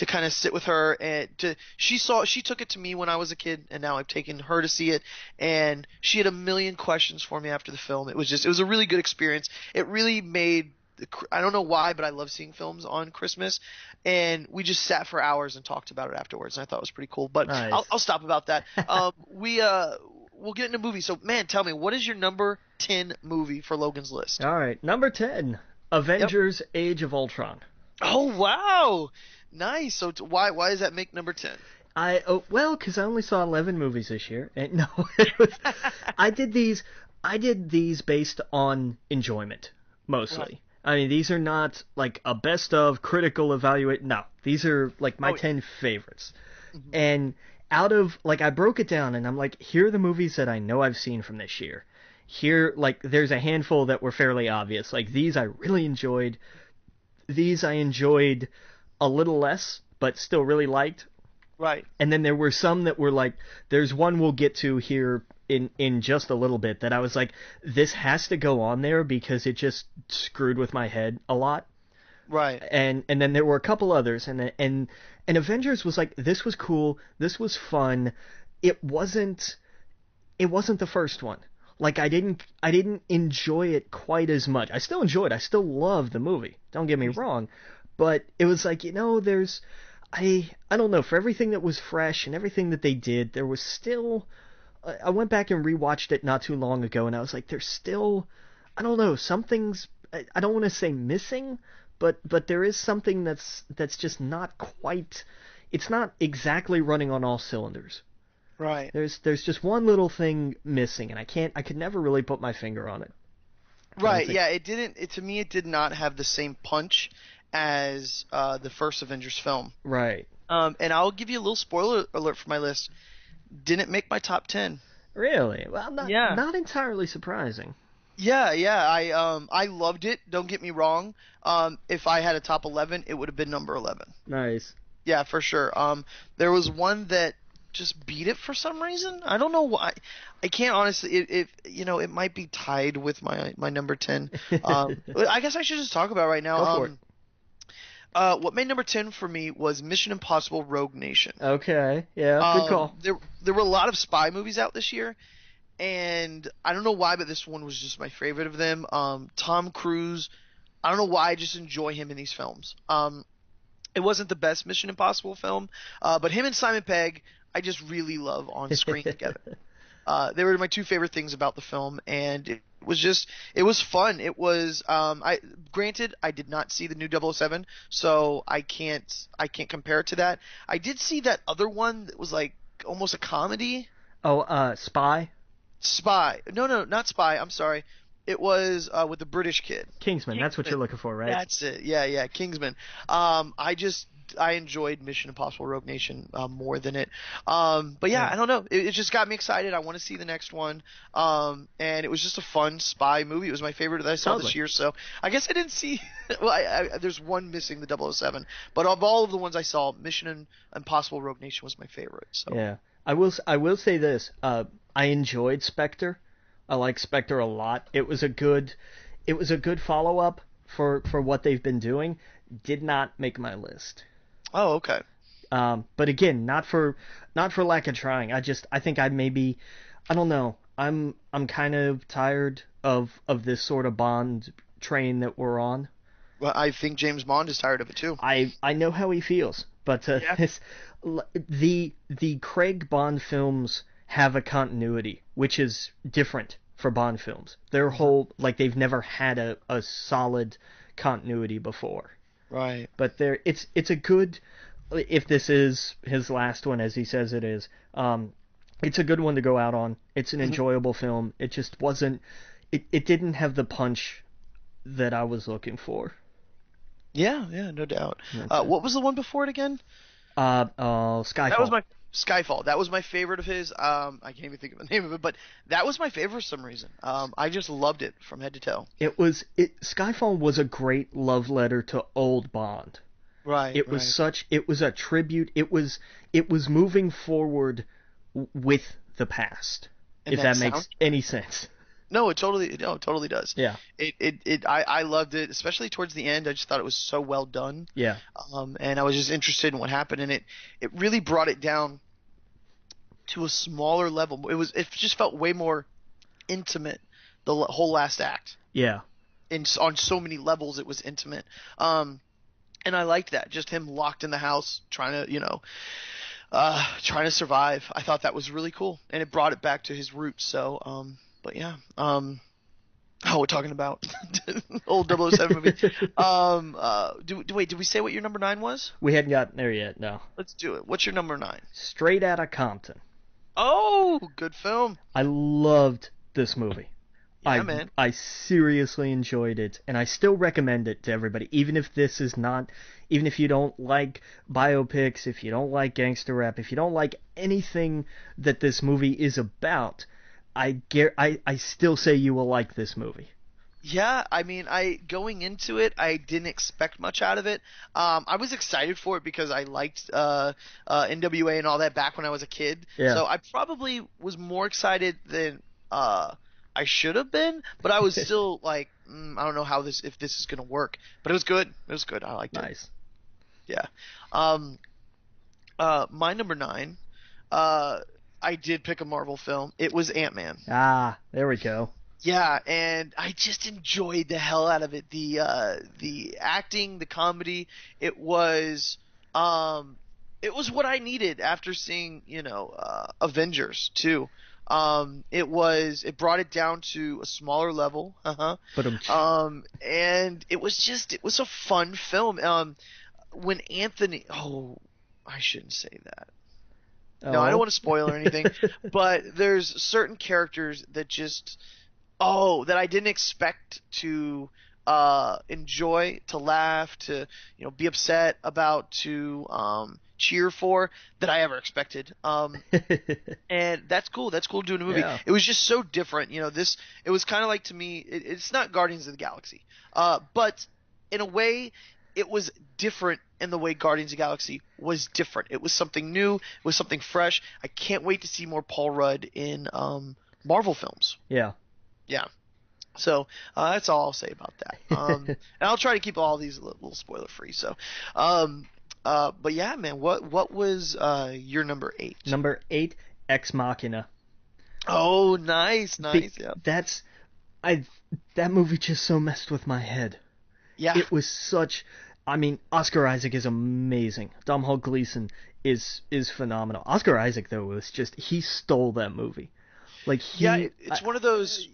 kind of sit with her, and she took it to me when I was a kid, and now I've taken her to see it, and she had a million questions for me after the film. It was a really good experience. It really made I don't know why, but I love seeing films on Christmas, and we just sat for hours and talked about it afterwards, and I thought it was pretty cool. But Nice. I'll stop about that. We'll get into movies. So, man, tell me, what is your number 10 movie for Logan's list? All right, number 10, Yep. Avengers: Age of Ultron. Oh, wow. Nice. So why does that make number 10? Well, because I only saw 11 movies this year, and no, it was, I did these based on enjoyment mostly. Right. I mean, these are not like a best of critical evaluate. No, these are like my Oh, yeah. 10 favorites. Mhm. And out of like I broke it down, and I'm like, here are the movies that I know I've seen from this year. Here, like, there's a handful that were fairly obvious. Like these I really enjoyed. These I enjoyed a little less, but still really liked. Right. And then there were some that were like, there's one we'll get to here in just a little bit that I was like, this has to go on there because it just screwed with my head a lot. Right. And then there were a couple others, and Avengers was like, this was cool, this was fun. It wasn't the first one. Like I didn't enjoy it quite as much. I still enjoyed it. I still love the movie. Don't get me wrong, but it was like, there's I don't know, for everything that was fresh and everything that they did, there was still I went back and rewatched it not too long ago, and I was like, there's still, I don't know, something's, I don't want to say missing, but there is something that's just not quite, it's not exactly running on all cylinders. Right. There's just one little thing missing, and I could never really put my finger on it. Right. think- Yeah. It didn't. To me, it did not have the same punch as the first Avengers film. Right. And I'll give you a little spoiler alert for my list. Didn't make my top 10. Really? Well, Yeah. not entirely surprising. Yeah, yeah, I loved it. Don't get me wrong. If I had a top 11, it would have been number 11. Nice. Yeah, for sure. There was one that just beat it for some reason. I don't know why. I can't honestly. It might be tied with my number 10. I guess I should just talk about it right now. Go for it. What made number 10 for me was Mission Impossible: Rogue Nation. Okay. Yeah. Good call. There were a lot of spy movies out this year, and I don't know why, but this one was just my favorite of them. Tom Cruise, I don't know why, I just enjoy him in these films. It wasn't the best Mission Impossible film, but him and Simon Pegg, I just really love on screen together. They were my two favorite things about the film, and it was fun. It was, granted, I did not see the new 007, so I can't compare it to that. I did see that other one that was like almost a comedy. Oh, Spy? Spy. No, not Spy. I'm sorry. It was with the British kid. Kingsman. That's what you're looking for, right? That's it. Yeah, Kingsman. I enjoyed Mission Impossible: Rogue Nation more than it. But yeah, I don't know. It just got me excited. I want to see the next one. And it was just a fun spy movie. It was my favorite that I saw this Totally. year. So I guess I didn't see. Well, there's one missing, the 007. But of all of the ones I saw, Mission Impossible: Rogue Nation was my favorite. So Yeah. I will say this. I enjoyed Spectre. I like Spectre a lot. It was a good follow up for what they've been doing. Did not make my list. Oh, okay. But again, not for lack of trying. I think I maybe, I don't know. I'm kind of tired of this sort of Bond train that we're on. Well, I think James Bond is tired of it too. I know how he feels, but Yeah. the Craig Bond films have a continuity, which is different for Bond films. Their whole, like, they've never had a solid continuity before. Right. But it's a good, if this is his last one, as he says it is, it's a good one to go out on. It's an enjoyable film. It just wasn't, it didn't have the punch that I was looking for. Yeah, no doubt. That's it. What was the one before it again? Skyfall. That was my Skyfall. That was my favorite of his. I can't even think of the name of it, but that was my favorite for some reason. I just loved it from head to toe. Skyfall was a great love letter to old Bond. Right. It was a tribute. It was moving forward with the past. And if that that makes sound- any sense. No, it totally does. Yeah. I loved it, especially towards the end. I just thought it was so well done. Yeah. And I was just interested in what happened, and it really brought it down to a smaller level. It just felt way more intimate, whole last act. Yeah. on so many levels it was intimate. And I liked that, just him locked in the house trying to trying to survive. I thought that was really cool, and it brought it back to his roots. So but yeah. Oh, we're talking about old 007 movie. Wait, did we say what your number 9 was? We hadn't gotten there yet, no. Let's do it. What's your number 9? Straight Outta Compton. Oh, good film. I loved this movie. Yeah, man. I seriously enjoyed it, and I still recommend it to everybody, even if you don't like biopics, if you don't like gangster rap, if you don't like anything that this movie is about, I still say you will like this movie. Yeah, I mean, going into it, I didn't expect much out of it. I was excited for it because I liked NWA and all that back when I was a kid. Yeah. So I probably was more excited than I should have been, but I was still like, I don't know if this is gonna work. But it was good. It was good. I liked it. Nice. Yeah. My number 9. I did pick a Marvel film. It was Ant-Man. Ah, there we go. Yeah, and I just enjoyed the hell out of it. The acting, the comedy, it was what I needed after seeing, Avengers too. It brought it down to a smaller level. And it was a fun film. When Anthony, I shouldn't say that. No, I don't want to spoil or anything, but there's certain characters that that I didn't expect to enjoy, to laugh, to be upset about, to cheer for, that I ever expected. And that's cool. That's cool doing a movie. Yeah. It was just so different. It was kind of like, to me, it's not Guardians of the Galaxy, but in a way, it was different in the way Guardians of the Galaxy was different. It was something new. It was something fresh. I can't wait to see more Paul Rudd in Marvel films. Yeah. Yeah. So that's all I'll say about that. And I'll try to keep all these a little spoiler free. So, but yeah, man, what was your number 8? Number 8, Ex Machina. Oh, nice. Yeah. That movie just so messed with my head. Yeah. It was Oscar Isaac is amazing. Domhnall Gleeson is phenomenal. Oscar Isaac, though, was he stole that movie. It's one of those,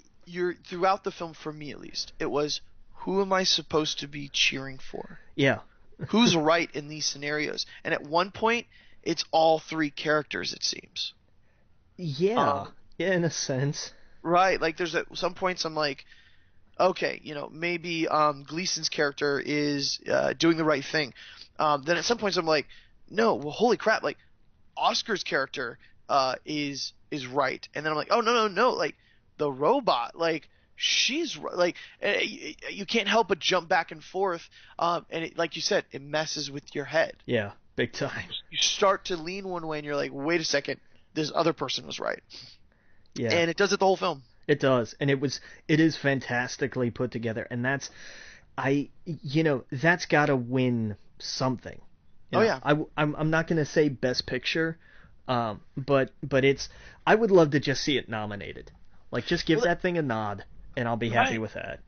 throughout the film, for me at least, it was, who am I supposed to be cheering for? Yeah. Who's right in these scenarios? And at one point, it's all 3 characters, it seems. Yeah. In a sense. Right. Like, there's some points I'm like, okay, maybe Gleason's character is doing the right thing. Then at some points I'm like, no, well, holy crap, like, Oscar's character is right. And then I'm like, oh, no, like, the robot, like, she's like, you can't help but jump back and forth, and like you said, it messes with your head. Yeah, big time. You start to lean one way and you're like, wait a second, this other person was right. Yeah. And it does it the whole film. It does, and it is fantastically put together, and that's got to win something. Yeah. I'm not gonna say Best Picture, but I would love to just see it nominated. Like, just give that thing a nod, and I'll be happy with that.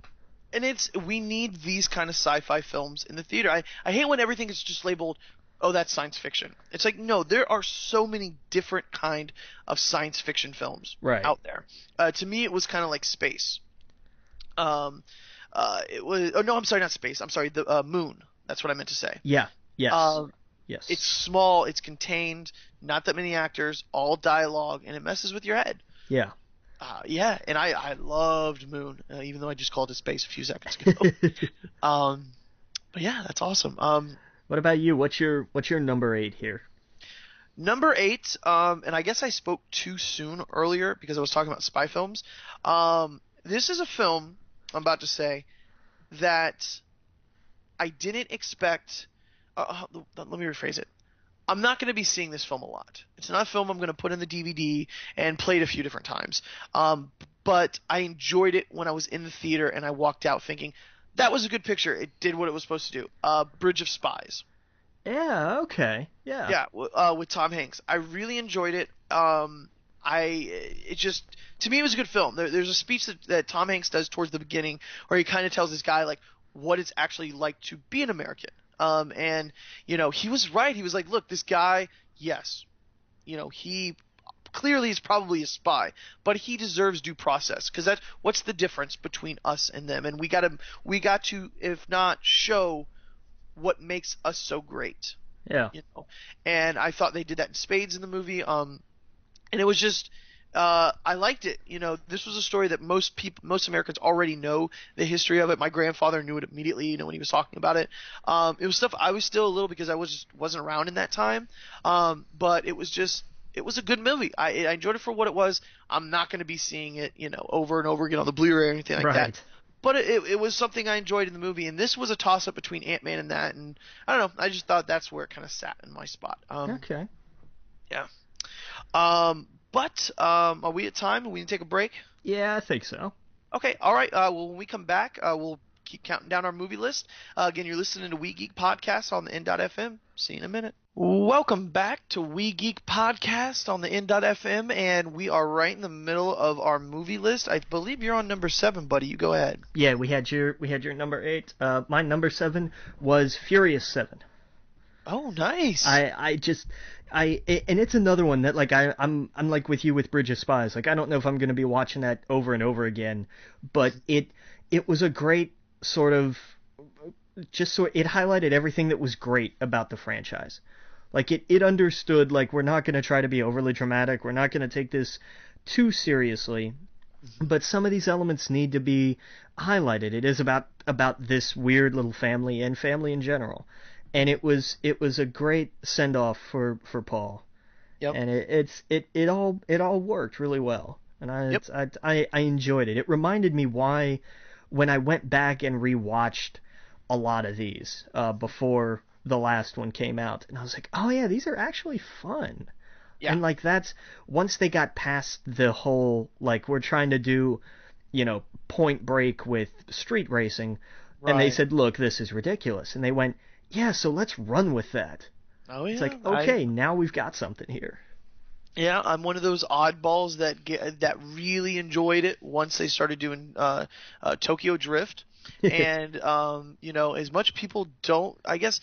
And we need these kind of sci-fi films in the theater. I hate when everything is just labeled, oh, that's science fiction. It's like, no, there are so many different kind of science fiction films out there. To me, it was kind of like space. It was, oh no, I'm sorry, not space. I'm sorry, the moon. That's what I meant to say. Yeah. Yes. Yes. It's small. It's contained. Not that many actors. All dialogue, and it messes with your head. Yeah. Yeah, and I loved Moon, even though I just called it space a few seconds ago. But yeah, that's awesome. What about you? What's your number 8 here? Number 8, and I guess I spoke too soon earlier because I was talking about spy films. This is a film, I'm about to say, that I didn't expect. Let me rephrase it. I'm not going to be seeing this film a lot. It's not a film I'm going to put in the DVD and play it a few different times. But I enjoyed it when I was in the theater and I walked out thinking, that was a good picture. It did what it was supposed to do. Bridge of Spies. Yeah, okay. Yeah. Yeah, with Tom Hanks. I really enjoyed it. it just, to me, it was a good film. There's a speech that Tom Hanks does towards the beginning where he kind of tells this guy like what it's actually like to be an American. And he was right. He was like, look, this guy, yes, he clearly is probably a spy, but he deserves due process because that's what's the difference between us and them, and we got to, if not show what makes us so great. Yeah. And I thought they did that in spades in the movie. And it was just, I liked it. This was a story that most Americans already know the history of it. My grandfather knew it immediately, when he was talking about it. It was stuff I was still a little, because I wasn't around in that time. But it was a good movie. I enjoyed it for what it was. I'm not going to be seeing it, over and over again on the Blu-ray or anything like that. But it was something I enjoyed in the movie, and this was a toss-up between Ant-Man and that, and I don't know, I just thought that's where it kind of sat in my spot. Okay. Yeah. But are we at time? Are we going to take a break? Yeah, I think so. Okay, all right. Well, when we come back, we'll keep counting down our movie list. Again, you're listening to We Geek Podcast on the N.FM. See you in a minute. Welcome back to We Geek Podcast on the N.FM, and we are right in the middle of our movie list. I believe you're on number 7, buddy. You go ahead. Yeah, we had your number 8. My number 7 was Furious 7. Oh, nice. And it's another one that, like, I'm like with you with Bridge of Spies. Like, I don't know if I'm going to be watching that over and over again, but it was a great sort of, it highlighted everything that was great about the franchise. Like, it understood, like, we're not going to try to be overly dramatic. We're not going to take this too seriously. But some of these elements need to be highlighted. It is about this weird little family and family in general. And it was a great send off for Paul. Yep. And it all worked really well. And I enjoyed it. It reminded me why, when I went back and rewatched a lot of these before the last one came out, and I was like, oh yeah, these are actually fun. Yeah. And like, that's once they got past the whole, like, we're trying to do, Point Break with street racing, right. And they said, look, this is ridiculous, and they went, yeah, so let's run with that. Oh yeah. It's like, okay, now we've got something here. Yeah, I'm one of those oddballs that really enjoyed it once they started doing Tokyo Drift. And as much people don't, I guess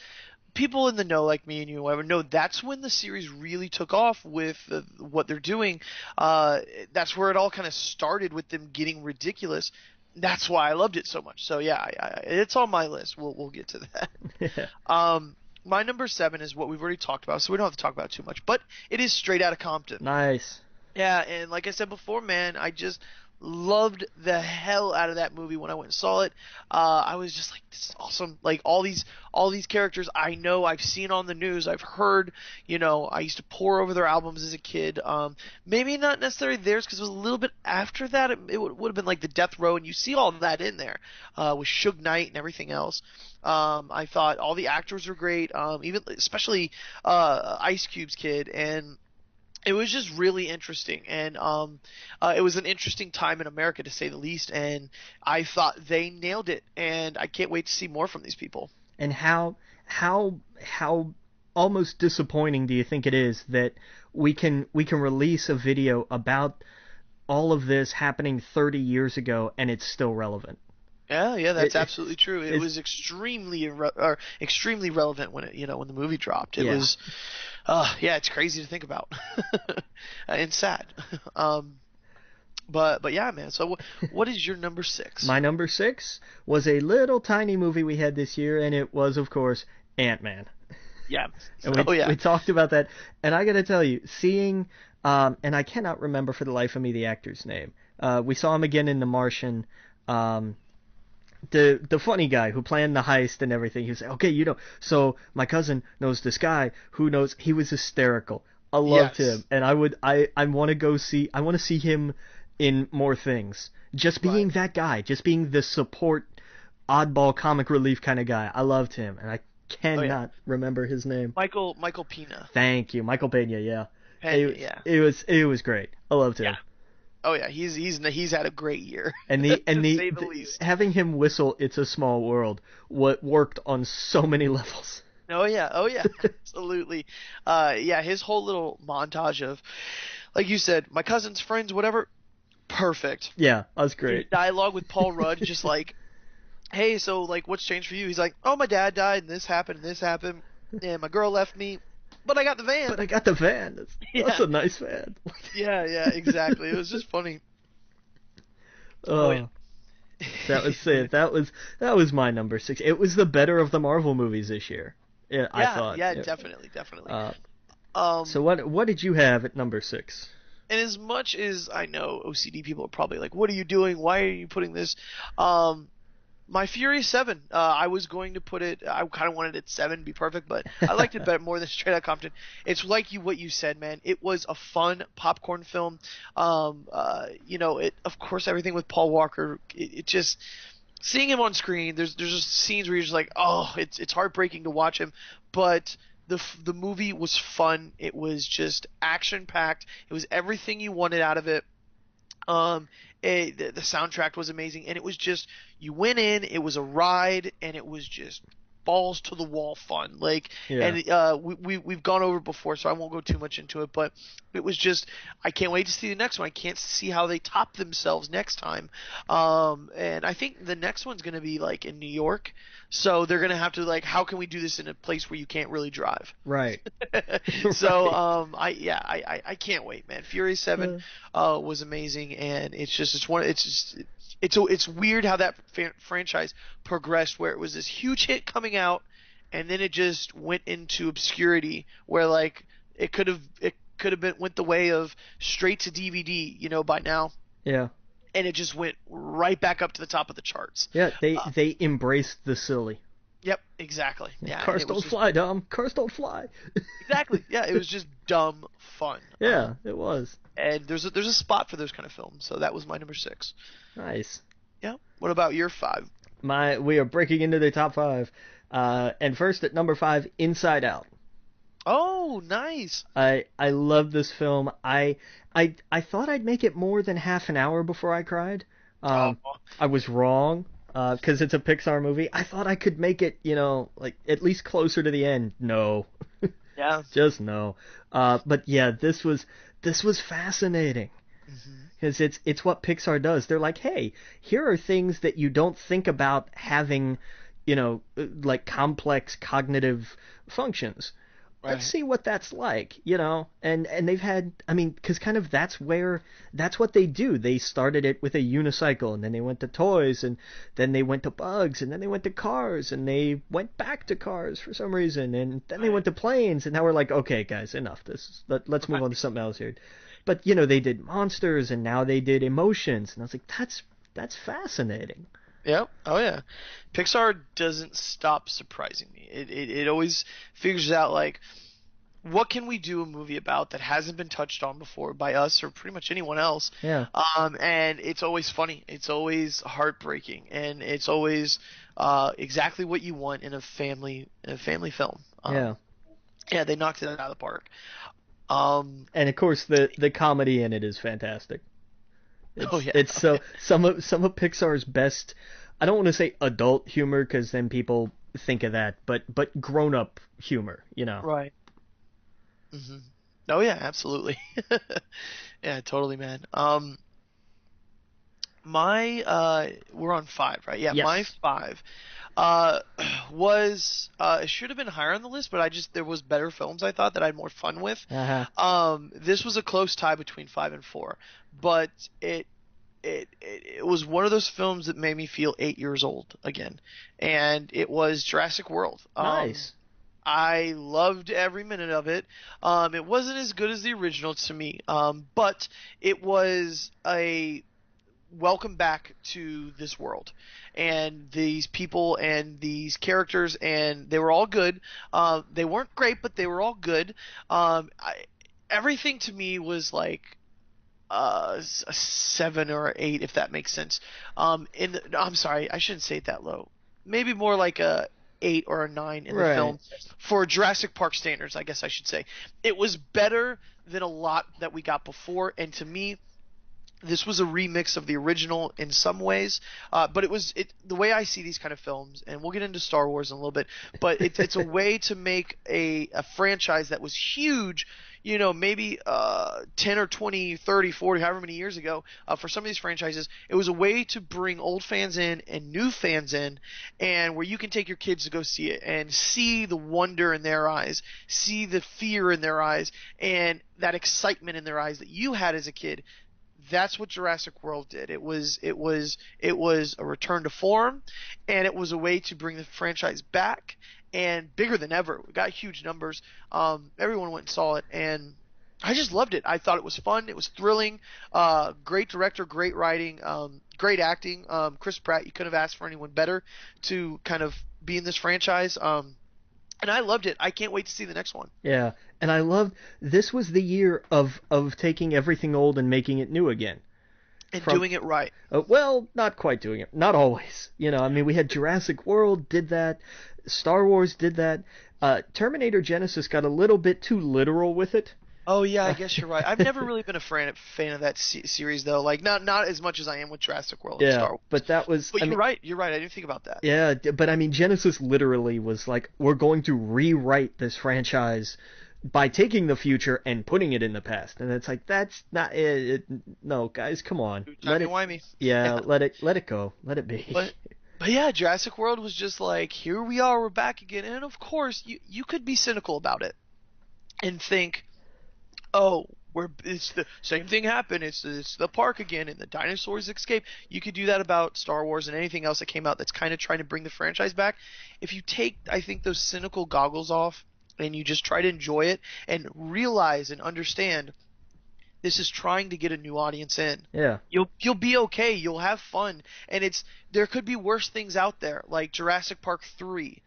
people in the know like me and you, whoever, know that's when the series really took off with what they're doing. That's where it all kind of started, with them getting ridiculous. That's why I loved it so much. So yeah, it's on my list. We'll get to that. My number 7 is what we've already talked about, so we don't have to talk about it too much. But it is Straight Outta Compton. Nice. Yeah, and like I said before, man, I just loved the hell out of that movie when I went and saw it. I was just like, this is awesome. Like, all these characters I know, I've seen on the news, I've heard, I used to pore over their albums as a kid. Maybe not necessarily theirs, because it was a little bit after that. It would have been like the Death Row, and you see all of that in there, with Suge Knight and everything else. I thought all the actors were great, especially Ice Cube's kid, and it was just really interesting, and it was an interesting time in America, to say the least, and I thought they nailed it, and I can't wait to see more from these people. And how almost disappointing do you think it is that we can release a video about all of this happening 30 years ago and it's still relevant? Yeah, that's absolutely true. It was extremely relevant when when the movie dropped. It was, it's crazy to think about, and sad. But yeah, man. So what is your number 6? My number 6 was a little tiny movie we had this year, and it was, of course, Ant-Man. Yeah. And we talked about that, and I got to tell you, seeing, and I cannot remember for the life of me the actor's name. We saw him again in The Martian. The funny guy who planned the heist and everything. He was like, okay, so my cousin knows this guy who knows. He was hysterical. I loved him, and I want to see him in more things. Just being that guy, just being the support, oddball comic relief kind of guy. I loved him, and I cannot remember his name. Michael Pena. Thank you, Michael Pena. Yeah. Pena, It was great. I loved him. Yeah. Oh yeah, he's had a great year. And to say the least. Having him whistle "It's a Small World" worked on so many levels. Oh yeah, absolutely. His whole little montage of like you said, my cousins, friends, whatever, perfect. Yeah, that was His great. dialogue with Paul Rudd, just like, hey, so like, what's changed for you? He's like, oh, my dad died, and this happened, and this happened, and my girl left me, but I got the But van. I got the van. That's Yeah, a nice van. yeah, exactly. It was just funny. Oh Oh, that was it. That was my number six. It was the better of the Marvel movies this year. Yeah, I yeah, thought. yeah, definitely. Uh, so Um, what did you have at number six? and as much as I know OCD people are probably like, what are you doing? Why are you putting this? Um, My Fury 7. I was going to put it. I kind of wanted it 7, be perfect, but I liked it better more than Straight Outta Compton. It's like what you said, man. It was a fun popcorn film. It of course everything with Paul Walker. It just seeing him on screen. There's just scenes where you're just like, oh, it's heartbreaking to watch him, but the movie was fun. It was just action packed. It was everything you wanted out of it. Um, the soundtrack was amazing, and it was just you went in, it was a ride, and it was just balls to the wall fun. Like, Yeah. and we've gone over it before, so I won't go too much into it, but it was just I can't wait to see the next one. I can't see how they top themselves next time. And I think the next one's gonna be like in New York, so they're gonna have to like, how can we do this in a place where you can't really drive? Right. So Right. I can't wait, man. Fury 7 was amazing, and it's weird how that franchise progressed, where it was this huge hit coming out, and then it just went into obscurity, where like it could have been went the way of straight to DVD, by now, Yeah. and it just went right back up to the top of the charts. Yeah. They Uh, they embraced the silly. yep, exactly. Yeah, and Cars it was don't just fly, Dom. Cars don't fly. exactly. Yeah, it was just dumb fun. Yeah, it was. And there's a spot for those kind of films. So that was my number 6. Nice. Yeah. What about your 5? We are breaking into the top five. And first at number five, Inside Out. Oh, nice. I love this film. I thought I'd make it more than half an hour before I cried. Oh, I was wrong. Because it's a Pixar movie. I thought I could make it, like at least closer to the end. No, yeah. just no. But yeah, this was fascinating. Hmm. Because it's what Pixar does. They're like, hey, here are things that you don't think about having, like complex cognitive functions. Let's Right. see what that's like, and they've had, I mean, because kind of that's what they do. They started it with a unicycle, and then they went to toys, and then they went to bugs, and then they went to cars, and they went back to cars for some reason, and then they Right. went to planes, and now we're like, okay, guys, enough. Let's move on to Right. something else here. But they did monsters, and now they did emotions, and I was like, that's fascinating. Yep. Oh yeah. Pixar doesn't stop surprising me. It always figures out like, what can we do a movie about that hasn't been touched on before by us or pretty much anyone else? Yeah, And it's always funny. It's always heartbreaking, and it's always exactly what you want in a family film. yeah. Yeah, they knocked it out of the park. Um, And of course, the comedy in it is fantastic. oh It's yeah, it's so some of Pixar's best. I don't want to say adult humor because then people think of that, but grown up humor. right. Hmm. Oh yeah, absolutely. Yeah, totally, man. My we're on 5, right? Yeah, my Yes. 5 uh was it should have been higher on the list, but there was better films I thought that I had more fun with. Uh huh. This was a close tie between 5 and 4, but it was one of those films that made me feel 8 years old again, and it was Jurassic World. Nice. I loved every minute of it. It wasn't as good as the original to me, but it was a welcome back to this world and these people and these characters, and they were all good. They weren't great, but they were all good. Everything to me was like a 7 or 8, if that makes sense. No, I'm sorry, I shouldn't say it that low. Maybe more like a 8 or a 9 in the Right. film for Jurassic Park standards, I guess I should say. It was better than a lot that we got before, and to me, This was a remix of the original in some ways, but the way I see these kind of films, and we'll get into Star Wars in a little bit, but it's a way to make a franchise that was huge, maybe 10 or 20, 30, 40, however many years ago. For some of these franchises, it was a way to bring old fans in and new fans in, and where you can take your kids to go see it and see the wonder in their eyes, see the fear in their eyes, and that excitement in their eyes that you had as a kid. That's what Jurassic World did. It was a return to form, and it was a way to bring the franchise back and bigger than ever. We got huge numbers. Everyone went and saw it, and I just loved it. I thought it was fun. It was thrilling. Great director, great writing, great acting. Chris Pratt, you couldn't have asked for anyone better to kind of be in this franchise. And I loved it. I can't wait to see the next one. Yeah, and I loved this was the year of taking everything old and making it new again. And doing it right. Well, not quite doing it. Not always. I mean, we had Jurassic World did that. Star Wars did that. Terminator Genesis got a little bit too literal with it. Oh yeah, I guess you're right. I've never really been a fan of that series though. Like not as much as I am with Jurassic World and Star Wars. But that was. But you're right. You're right. I didn't think about that. Yeah, but I mean, Genesis literally was like, we're going to rewrite this franchise by taking the future and putting it in the past, and it's like that's not it. No, guys, come on. Let it. Why Yeah, let it go. Let it be. But yeah, Jurassic World was just like, here we are, we're back again, and of course you could be cynical about it and think, oh, it's the same thing happened. It's the park again, and the dinosaurs escape. You could do that about Star Wars and anything else that came out that's kind of trying to bring the franchise back. If you take, I think, those cynical goggles off and you just try to enjoy it and realize and understand this is trying to get a new audience in. Yeah. You'll be okay. You'll have fun, and there could be worse things out there, like Jurassic Park 3.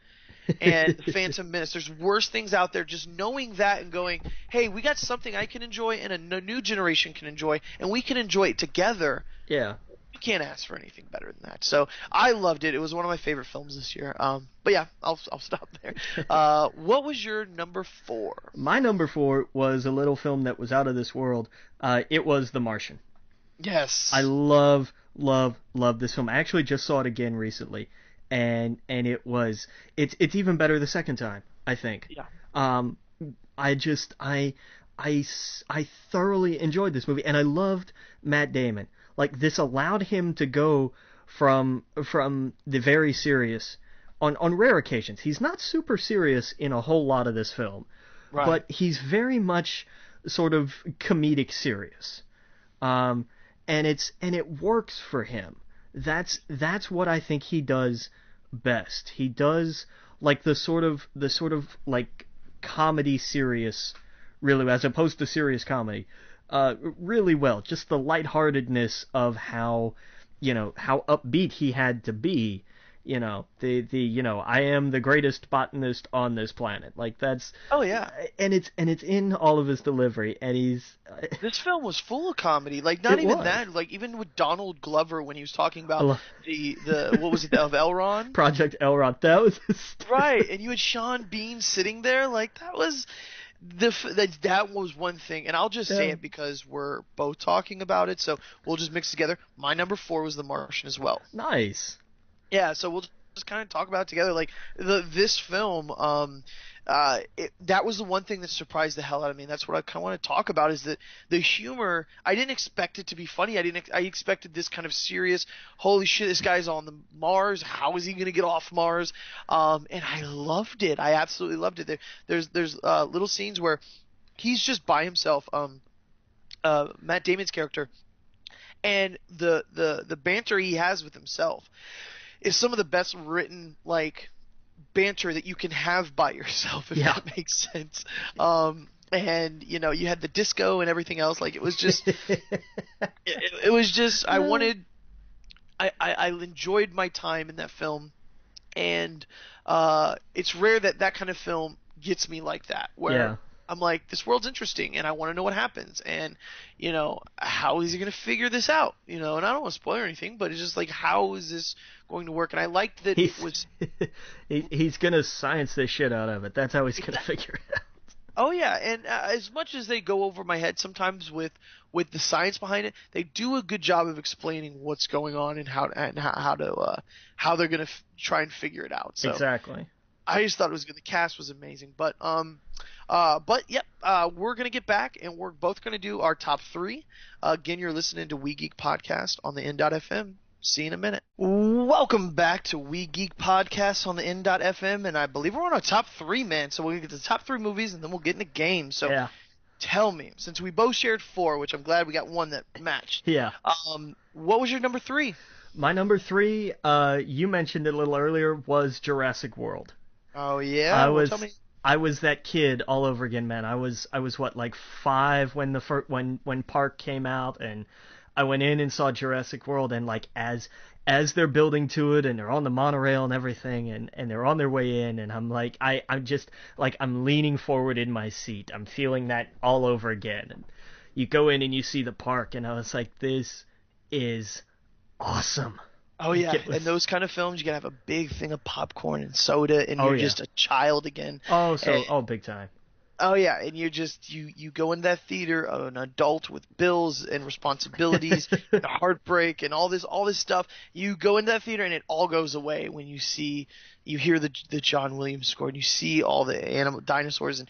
And Phantom Menace. There's worse things out there. Just knowing that and going, hey, we got something I can enjoy and a new generation can enjoy, and we can enjoy it together. Yeah. You can't ask for anything better than that. So I loved it. It was one of my favorite films this year. But yeah, I'll stop there. What was your number 4? My number 4 was a little film that was out of this world. It was The Martian. Yes. I love this film. I actually just saw it again recently. And it's even better the second time, I think. Yeah. I thoroughly enjoyed this movie, and I loved Matt Damon. Like, this allowed him to go from the very serious on rare occasions. He's not super serious in a whole lot of this film, right, but he's very much sort of comedic serious. And it works for him. That's what I think he does best. He does like the sort of like comedy serious, really, as opposed to serious comedy, really well. Just the lightheartedness of how upbeat he had to be. I am the greatest botanist on this planet. Like, that's. Oh yeah. And it's in all of his delivery, and he's. This film was full of comedy. Like, not even that. Like, even with Donald Glover when he was talking about the what was it, of Elrond? Project Elrond. That was right. And you had Sean Bean sitting there. Like, that was. That was one thing, and I'll just say it because we're both talking about it, so we'll just mix together. My number 4 was The Martian as well. Nice. Yeah, so we'll just kind of talk about it together. Like, this film, that was the one thing that surprised the hell out of me. And that's what I kind of want to talk about, is that the humor, I didn't expect it to be funny. I expected this kind of serious, holy shit, this guy's on the Mars. How is he going to get off Mars? And I loved it. I absolutely loved it. There's little scenes where he's just by himself, Matt Damon's character, and the banter he has with himself is some of the best written, like, banter that you can have by yourself, if that makes sense. And you had the disco and everything else. Like, it was just, it was just, I enjoyed my time in that film, and it's rare that kind of film gets me like that, where I'm like, this world's interesting, and I want to know what happens, and how is he going to figure this out? And I don't want to spoil anything, but it's just like, how is this going to work? And I liked that it was he's going to science the shit out of it. That's how he's going to figure it out. Oh yeah, and as much as they go over my head sometimes with the science behind it, they do a good job of explaining what's going on and how to how they're gonna try and figure it out. So Exactly. I just thought it was good. The cast was amazing, but yep, we're gonna get back and we're both gonna do our top three. Again, you're listening to We Geek Podcast on the N.FM. See you in a minute. Welcome back to We Geek Podcast on the N.FM, and I believe we're on our top three, man. So we'll get to the top three movies, and then we'll get into games. So Yeah. tell me, since we both shared four, which I'm glad we got one that matched. Yeah. What was your number three? My number three, you mentioned it a little earlier, was Jurassic World. Oh yeah, tell me. I was that kid all over again, man. I was what, like 5 when when Park came out, and I went in and saw Jurassic World, and like as they're building to it and they're on the monorail and everything, and they're on their way in, and I'm like I'm just like I'm leaning forward in my seat. I'm feeling that all over again. And you go in and you see the park, and I was like, this is awesome. Oh yeah, Like, and those kind of films, you gotta have a big thing of popcorn and soda, and you're yeah. just a child again. Big time. Oh yeah, and you're just you go into that theater, an adult with bills and responsibilities, and heartbreak, and all this stuff. You go into that theater, and it all goes away when you hear the John Williams score, and you see all the dinosaurs, and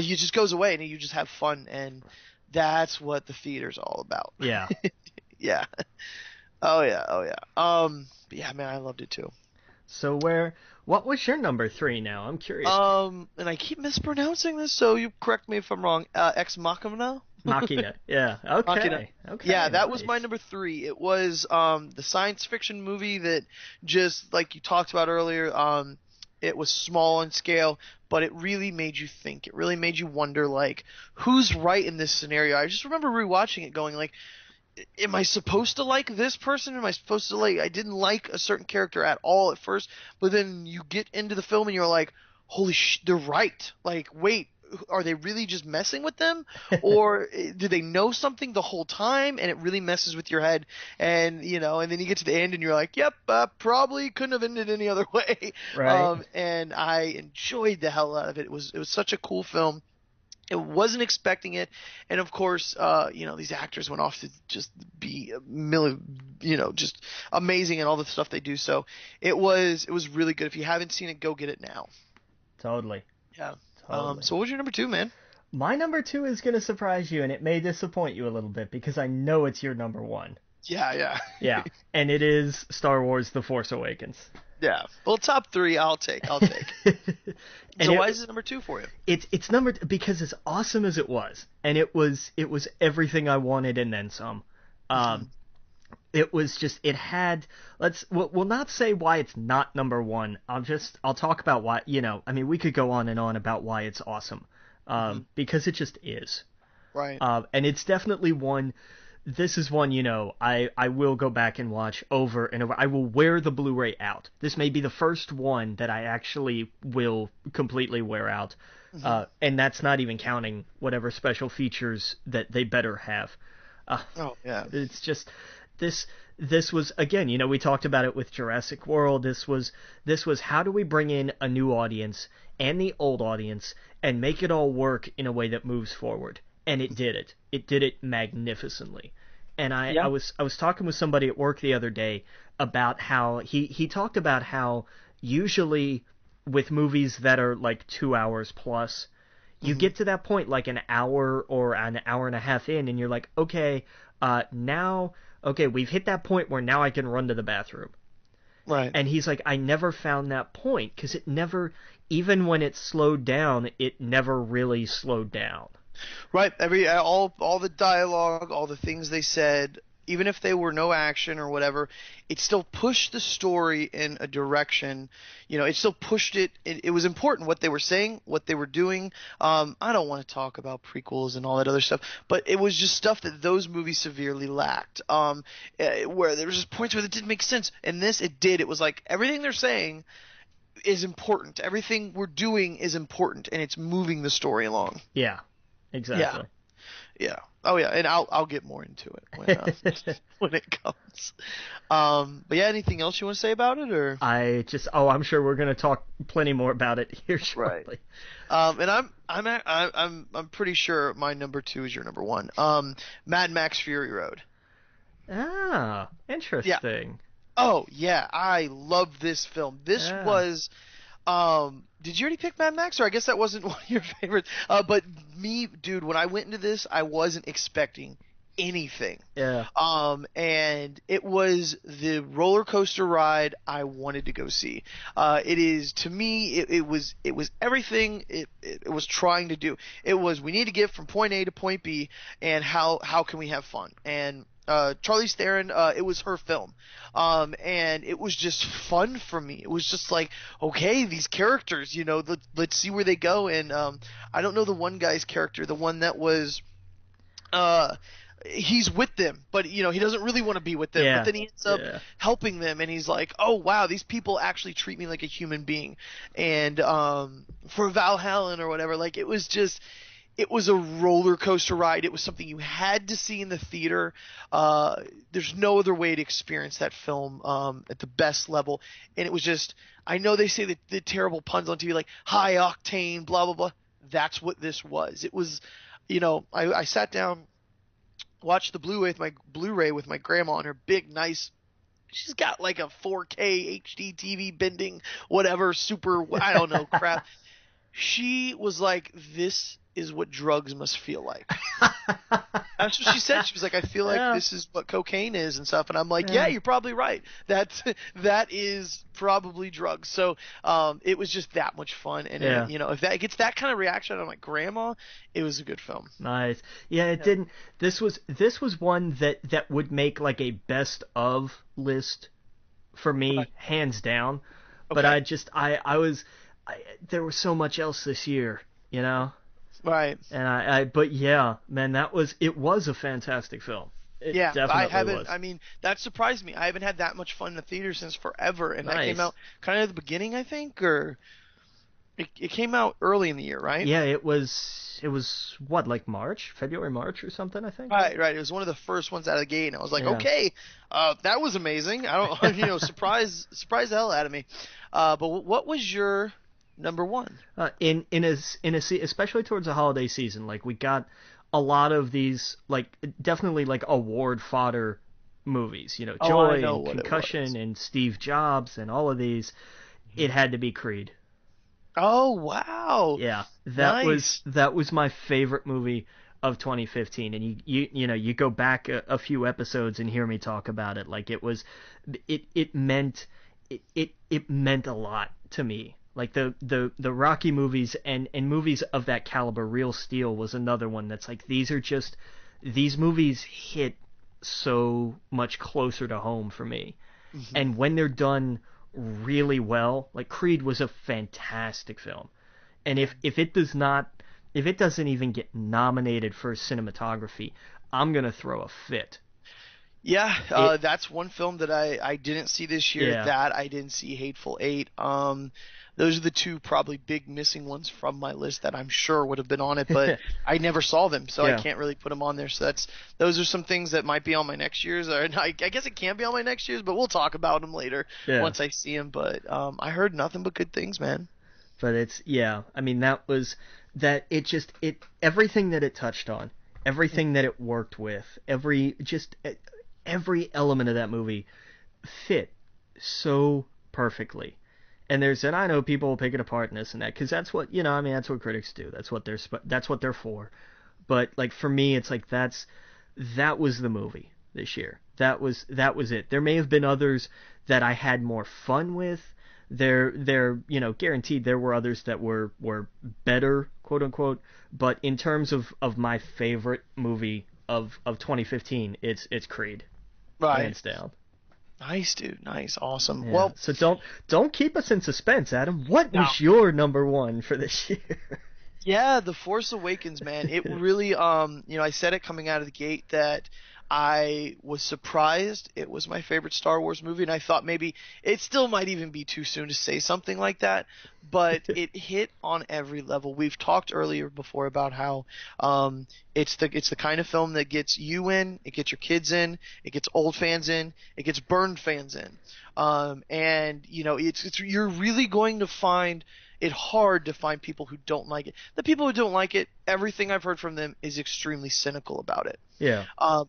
you just goes away, and you just have fun, and that's what the theater's all about. Yeah. Yeah. Oh yeah, oh yeah. But yeah, man, I loved it too. So what was your number three now? I'm curious. And I keep mispronouncing this, so you correct me if I'm wrong. Ex Machina? Machina. Yeah. Okay. Machina. Okay. Yeah, that was nice. my number three. It was the science fiction movie that, just like you talked about earlier, it was small in scale, but it really made you think. It really made you wonder, like, who's right in this scenario? I just remember rewatching it going, like, am I supposed to like this person? Am I supposed to like? I didn't like a certain character at all at first, but then you get into the film and you're like, holy they're right. Like, wait, are they really just messing with them, or do they know something the whole time? And it really messes with your head, and and then you get to the end and you're like, yep, probably couldn't have ended any other way. Right. And I enjoyed the hell out of it. It was such a cool film. It wasn't expecting it, and of course, these actors went off to just be just amazing in all the stuff they do. So it was really good. If you haven't seen it, go get it now. Totally. Yeah. Totally. So what was your number two, man? My number two is gonna surprise you, and it may disappoint you a little bit because I know it's your number one. Yeah. Yeah, and it is Star Wars: The Force Awakens. Yeah. Well, top three, I'll take. So why is it number two for you? It's number because as awesome as it was, and it was everything I wanted and then some. It was just it had we'll not say why it's not number one. I'll talk about why. I mean, we could go on and on about why it's awesome, because it just is. Right. And it's definitely one. This is one, I will go back and watch over and over. I will wear the Blu-ray out. This may be the first one that I actually will completely wear out. And that's not even counting whatever special features that they better have. Oh, yeah. It's just, this was, again, we talked about it with Jurassic World. This was how do we bring in a new audience and the old audience and make it all work in a way that moves forward. And it did it. It did it magnificently. And I was talking with somebody at work the other day about how he talked about how usually with movies that are like 2 hours plus, you get to that point like an hour or an hour and a half in, and you're like, okay, we've hit that point where now I can run to the bathroom. Right. And he's like, I never found that point because it never, even when it slowed down, it never really slowed down. Right. All the dialogue, all the things they said, even if they were no action or whatever, it still pushed the story in a direction. It still pushed it. It was important what they were saying, what they were doing. I don't want to talk about prequels and all that other stuff, but it was just stuff that those movies severely lacked. Where there was just points where it didn't make sense, and this it did. It was like everything they're saying is important. Everything we're doing is important, and it's moving the story along. Yeah. Exactly. Yeah. Oh yeah, and I'll get more into it when when it comes. But yeah, anything else you want to say about it, or? I'm sure we're gonna talk plenty more about it here Right. shortly. And I'm pretty sure my number two is your number one. Mad Max Fury Road. Ah, Yeah. interesting. Oh yeah, I love this film. This Yeah, was did you already pick Mad Max, or I guess that wasn't one of your favorites? But me, dude, when I went into this, I wasn't expecting anything. yeah, And it was the roller coaster ride I wanted to go see. It is to me, it was everything it was trying to do. It was we need to get from point A to point B, and how can we have fun? And Charlize Theron, it was her film, and it was just fun for me. It was just like, okay, these characters, let's see where they go. And I don't know the one guy's character, the one that was uh he's with them, but he doesn't really want to be with them, but yeah, then he ends up yeah. helping them, and he's like, oh wow, these people actually treat me like a human being. And for Valhalla or whatever, like it was a roller coaster ride. It was something you had to see in the theater. There's no other way to experience that film at the best level. And it was just, I know they say the terrible puns on TV, like high octane, blah blah blah. That's what this was. It was, I sat down, watched the Blu-ray with my grandma on her big nice. She's got like a 4K HD TV bending whatever super I don't know crap. She was like, "This is what drugs must feel like." That's what she said. She was like, "I feel like Yeah, this is what cocaine is and stuff." And I'm like, "Yeah, yeah, you're probably right. That is probably drugs." So it was just that much fun. And yeah. if that gets that kind of reaction out of my grandma, it was a good film. Nice. Yeah, it Yeah. didn't. This was one that would make like a best of list for Right. me, hands down. But Okay. there was so much else this year, you know. Right. But yeah, man, it was a fantastic film. It Yeah, I definitely haven't. was. I mean, that surprised me. I haven't had that much fun in the theater since forever, and that came Nice. out kind of at the beginning, I think, or it came out early in the year, right? Yeah, it was what, like March, February, March or something, I think. Right, right. It was one of the first ones out of the gate, and I was like, Yeah. okay, that was amazing. I don't, surprise the hell out of me. But what was your number one? Especially towards the holiday season, like we got a lot of these, like definitely like award fodder movies, Oh, I Joy know and what it Concussion was. and Steve Jobs and all of these. It had to be Creed. Oh, wow, Yeah, nice. that was my favorite movie of 2015. And you go back a few episodes and hear me talk about it. Like it meant it meant a lot to me. Like the Rocky movies and movies of that caliber. Real Steel was another one that's like, these movies hit so much closer to home for me. Hmm. And when they're done really well, like Creed was a fantastic film. And if it doesn't even get nominated for cinematography, I'm gonna throw a fit. Yeah, It that's one film that I didn't see this year. Yeah. That I didn't see Hateful Eight. Those are the two probably big missing ones from my list that I'm sure would have been on it, but I never saw them, so I Yeah. can't really put them on there. So those are some things that might be on my next year's, or I guess it can be on my next year's, but we'll talk about them later Yeah. once I see them. But I heard nothing but good things, man. But yeah, I mean, everything that it touched on, everything that it worked with, every element of that movie fit so perfectly. And I know people will pick it apart and this and that, because that's what, I mean, that's what critics do. That's what they're for. But like for me, it's like that was the movie this year. That was it. There may have been others that I had more fun with. Guaranteed there were others that were better, quote unquote. But in terms of my favorite movie of 2015, it's Creed, Right. hands down. Nice, dude. Nice. Awesome. Yeah. Well, So don't keep us in suspense, Adam. What no. was your number one for this year? Yeah, The Force Awakens, man. It really, I said it coming out of the gate that I was surprised it was my favorite Star Wars movie, and I thought maybe it still might even be too soon to say something like that, but it hit on every level. We've talked earlier before about how it's the kind of film that gets you in, it gets your kids in, it gets old fans in, it gets burned fans in, and it's you're really going to find it hard to find people who don't like it. The people who don't like it, everything I've heard from them is extremely cynical about it. Yeah.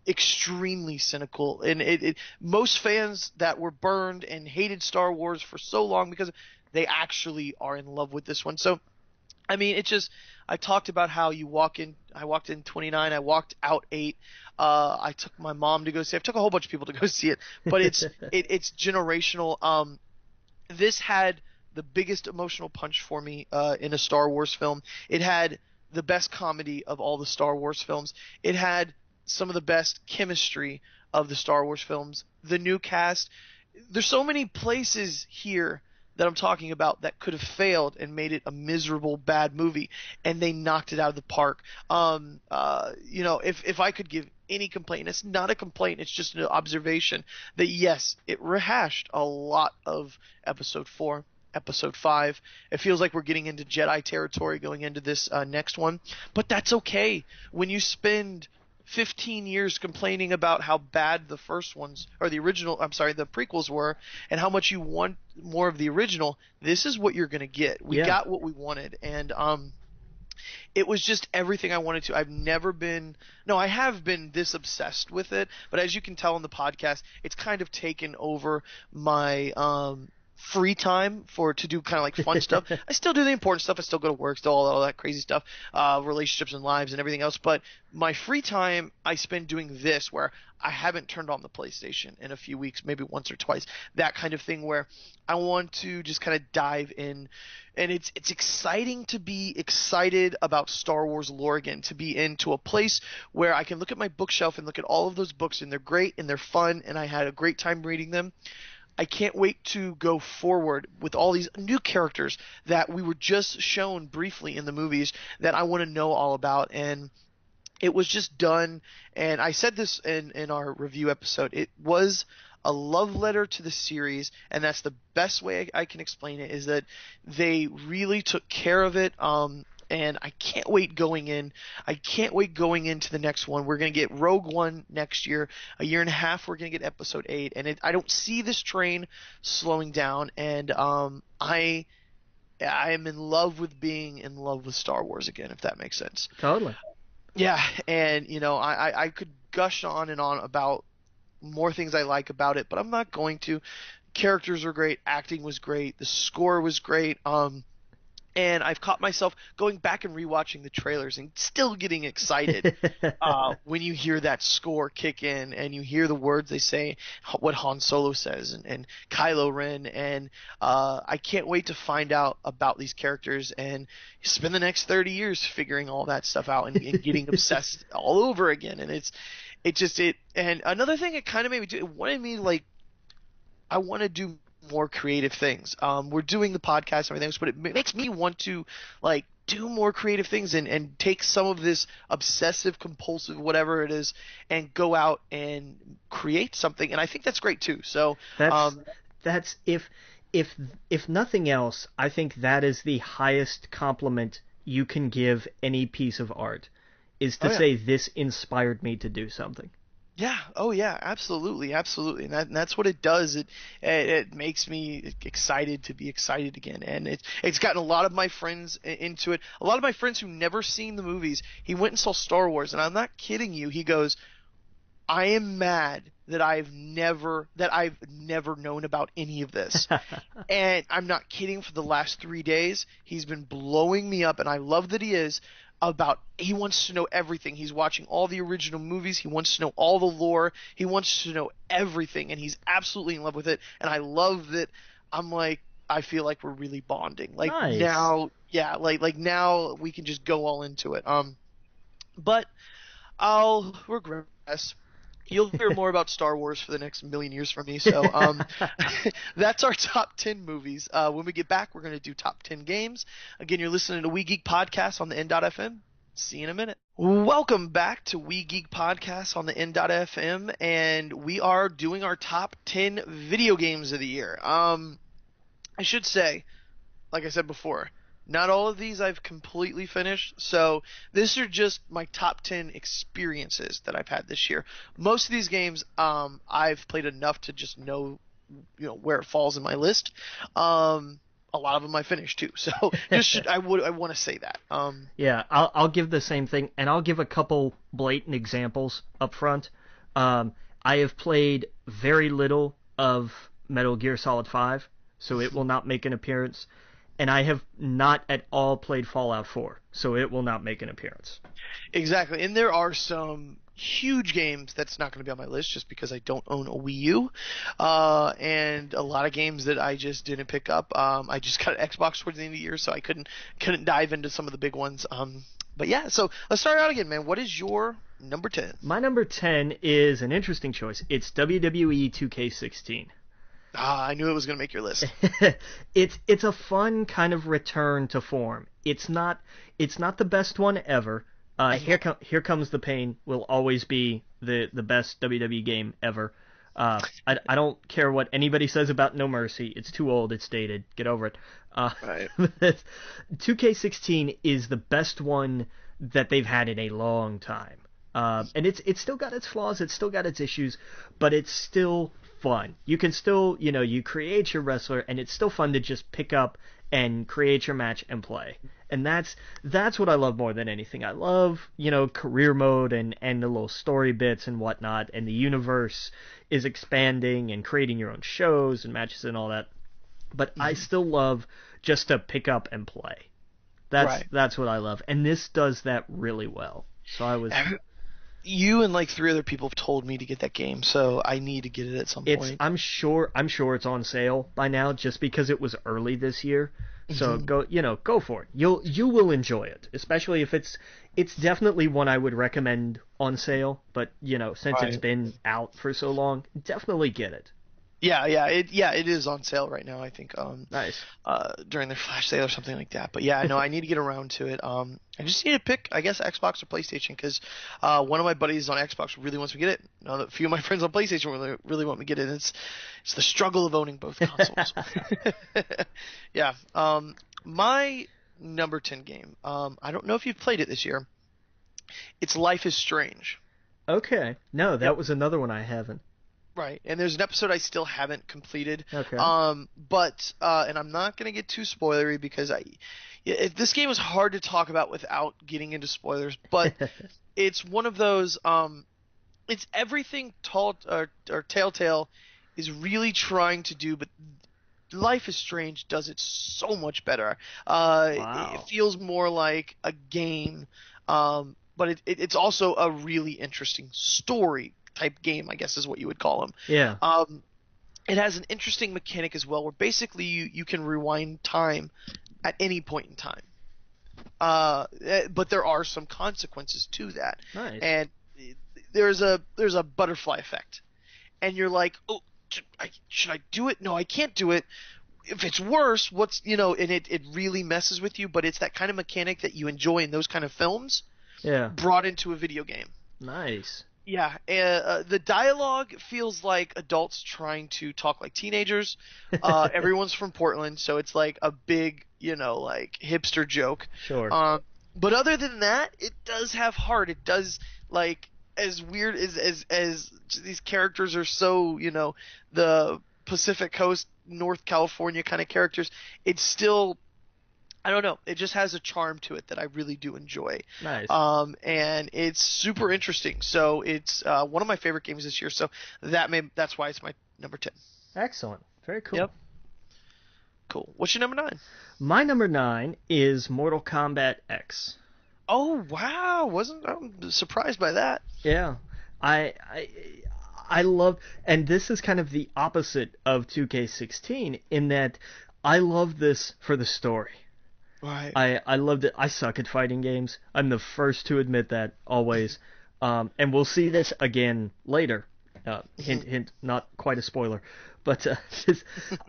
Extremely cynical, and most fans that were burned and hated Star Wars for so long because they actually are in love with this one. So, I mean, it's just I talked about how you walk in. I walked in 29. I walked out 8. I took my mom to go see. I took a whole bunch of people to go see it, but it's generational. This had the biggest emotional punch for me in a Star Wars film. It had the best comedy of all the Star Wars films. It had some of the best chemistry of the Star Wars films. The new cast. There's so many places here that I'm talking about that could have failed and made it a miserable, bad movie, and they knocked it out of the park. If I could give any complaint, it's not a complaint, it's just an observation that yes, it rehashed a lot of Episode 4. Episode 5. It feels like we're getting into Jedi territory going into this next one, but that's okay. When you spend 15 years complaining about how bad the first ones, or the prequels were, and how much you want more of the original, this is what you're going to get. We got what we wanted, and it was just everything I wanted to. I have been this obsessed with it, but as you can tell on the podcast, it's kind of taken over my free time to do kind of like fun stuff. I still do the important stuff. I still go to work, still all that crazy stuff, relationships and lives and everything else. But my free time I spend doing this, where I haven't turned on the PlayStation in a few weeks, maybe once or twice. That kind of thing where I want to just kind of dive in. And it's exciting to be excited about Star Wars lore again, to be into a place where I can look at my bookshelf and look at all of those books, and they're great and they're fun, and I had a great time reading them. I can't wait to go forward with all these new characters that we were just shown briefly in the movies that I want to know all about. And it was just done. And I said this in our review episode. It was a love letter to the series, and that's the best way I can explain it, is that they really took care of it. And I can't wait going in. I can't wait going into the next one. We're going to get Rogue One next year. A year and a half, we're going to get Episode 8. And I don't see this train slowing down. And I am in love with being in love with Star Wars again, if that makes sense. Totally. Yeah, and I could gush on and on about more things I like about it, but I'm not going to. Characters are great. Acting was great. The score was great. And I've caught myself going back and rewatching the trailers and still getting excited when you hear that score kick in and you hear the words they say, what Han Solo says, and Kylo Ren. And I can't wait to find out about these characters and spend the next 30 years figuring all that stuff out and getting obsessed all over again. And and another thing it kind of made me do, it wanted me like, I want to do more creative things. We're doing the podcast and everything else, but it makes me want to like do more creative things and take some of this obsessive compulsive whatever it is and go out and create something. And I think that's great too. So that's if nothing else, I think that is the highest compliment you can give any piece of art, is to say this inspired me to do something. Yeah. Oh, yeah. Absolutely. Absolutely. And that's what it does. It makes me excited to be excited again. And it's gotten a lot of my friends into it. A lot of my friends who never seen the movies, he went and saw Star Wars, and I'm not kidding you. He goes, I am mad that I've never known about any of this. And I'm not kidding. For the last 3 days, he's been blowing me up, and I love that he is. He wants to know everything. He's watching all the original movies. He wants to know all the lore. He wants to know everything, and he's absolutely in love with it. And I love that. I'm like, I feel like we're really bonding. Like nice. Now, yeah, like now we can just go all into it. But I'll regress. You'll hear more about Star Wars for the next million years from me. So that's our top 10 movies. When we get back, we're going to do top 10 games. Again, you're listening to We Geek Podcast on the N.FM. See you in a minute. Welcome back to We Geek Podcast on the N.FM, and we are doing our top 10 video games of the year. I should say, like I said before, not all of these I've completely finished, so these are just my top 10 experiences that I've had this year. Most of these games, I've played enough to just know, where it falls in my list. A lot of them I finished too, so I want to say that. Yeah, I'll give the same thing, and I'll give a couple blatant examples up front. I have played very little of Metal Gear Solid 5, so it will not make an appearance. And I have not at all played Fallout 4, so it will not make an appearance. Exactly, and there are some huge games that's not going to be on my list just because I don't own a Wii U, and a lot of games that I just didn't pick up. I just got an Xbox towards the end of the year, so I couldn't dive into some of the big ones. But yeah, so let's start out again, man. What is your number 10? My number 10 is an interesting choice. It's WWE 2K16. I knew it was going to make your list. It's a fun kind of return to form. It's not the best one ever. Here Comes the Pain will always be the best WWE game ever. I don't care what anybody says about No Mercy. It's too old. It's dated. Get over it. Right. 2K16 is the best one that they've had in a long time. And it's still got its flaws. It's still got its issues, but it's still fun. You can still, you create your wrestler, and it's still fun to just pick up and create your match and play. And that's what I love more than anything. I love, career mode and the little story bits and whatnot, and the universe is expanding and creating your own shows and matches and all that. But I still love just to pick up and play. That's what I love. And this does that really well. So I was... You and like 3 other people have told me to get that game, so I need to get it at some point. I'm sure it's on sale by now, just because it was early this year. So go for it. You will enjoy it, especially if it's definitely one I would recommend on sale. But since it's been out for so long, definitely get it. Yeah, it is on sale right now. I think nice during their flash sale or something like that. But yeah, no, I need to get around to it. I just need to pick, I guess, Xbox or PlayStation, because one of my buddies on Xbox really wants me to get it. A few of my friends on PlayStation really want me to get it. It's the struggle of owning both consoles. Yeah. My number 10 game. I don't know if you've played it this year. It's Life is Strange. Okay. No, that was another one I haven't. Right, and there's an episode I still haven't completed. Okay. But and I'm not gonna get too spoilery because this game is hard to talk about without getting into spoilers. But it's one of those. It's everything Telltale is really trying to do, but Life is Strange does it so much better. Wow. It feels more like a game, but it's also a really interesting story type game, I guess is what you would call them. Yeah. It has an interesting mechanic as well, where basically you can rewind time at any point in time. But there are some consequences to that. Nice. And there's a butterfly effect, and you're like, oh, should I do it? No, I can't do it. If it's worse, and it really messes with you. But it's that kind of mechanic that you enjoy in those kind of films. Yeah. Brought into a video game. Nice. Yeah, the dialogue feels like adults trying to talk like teenagers. Everyone's from Portland, so it's like a big, like hipster joke. Sure. But other than that, it does have heart. It does, like, as weird as these characters are so, the Pacific Coast, North California kind of characters, it's still, I don't know. It just has a charm to it that I really do enjoy. Nice. And it's super interesting. So it's one of my favorite games this year. So that's why it's my number 10. Excellent. Very cool. Yep. Cool. What's your number 9? My number 9 is Mortal Kombat X. Oh wow! I'm surprised by that. Yeah, I love, and this is kind of the opposite of 2K16 in that I love this for the story. Right. I loved it. I suck at fighting games. I'm the first to admit that, always. And we'll see this again later. Hint, hint, not quite a spoiler. But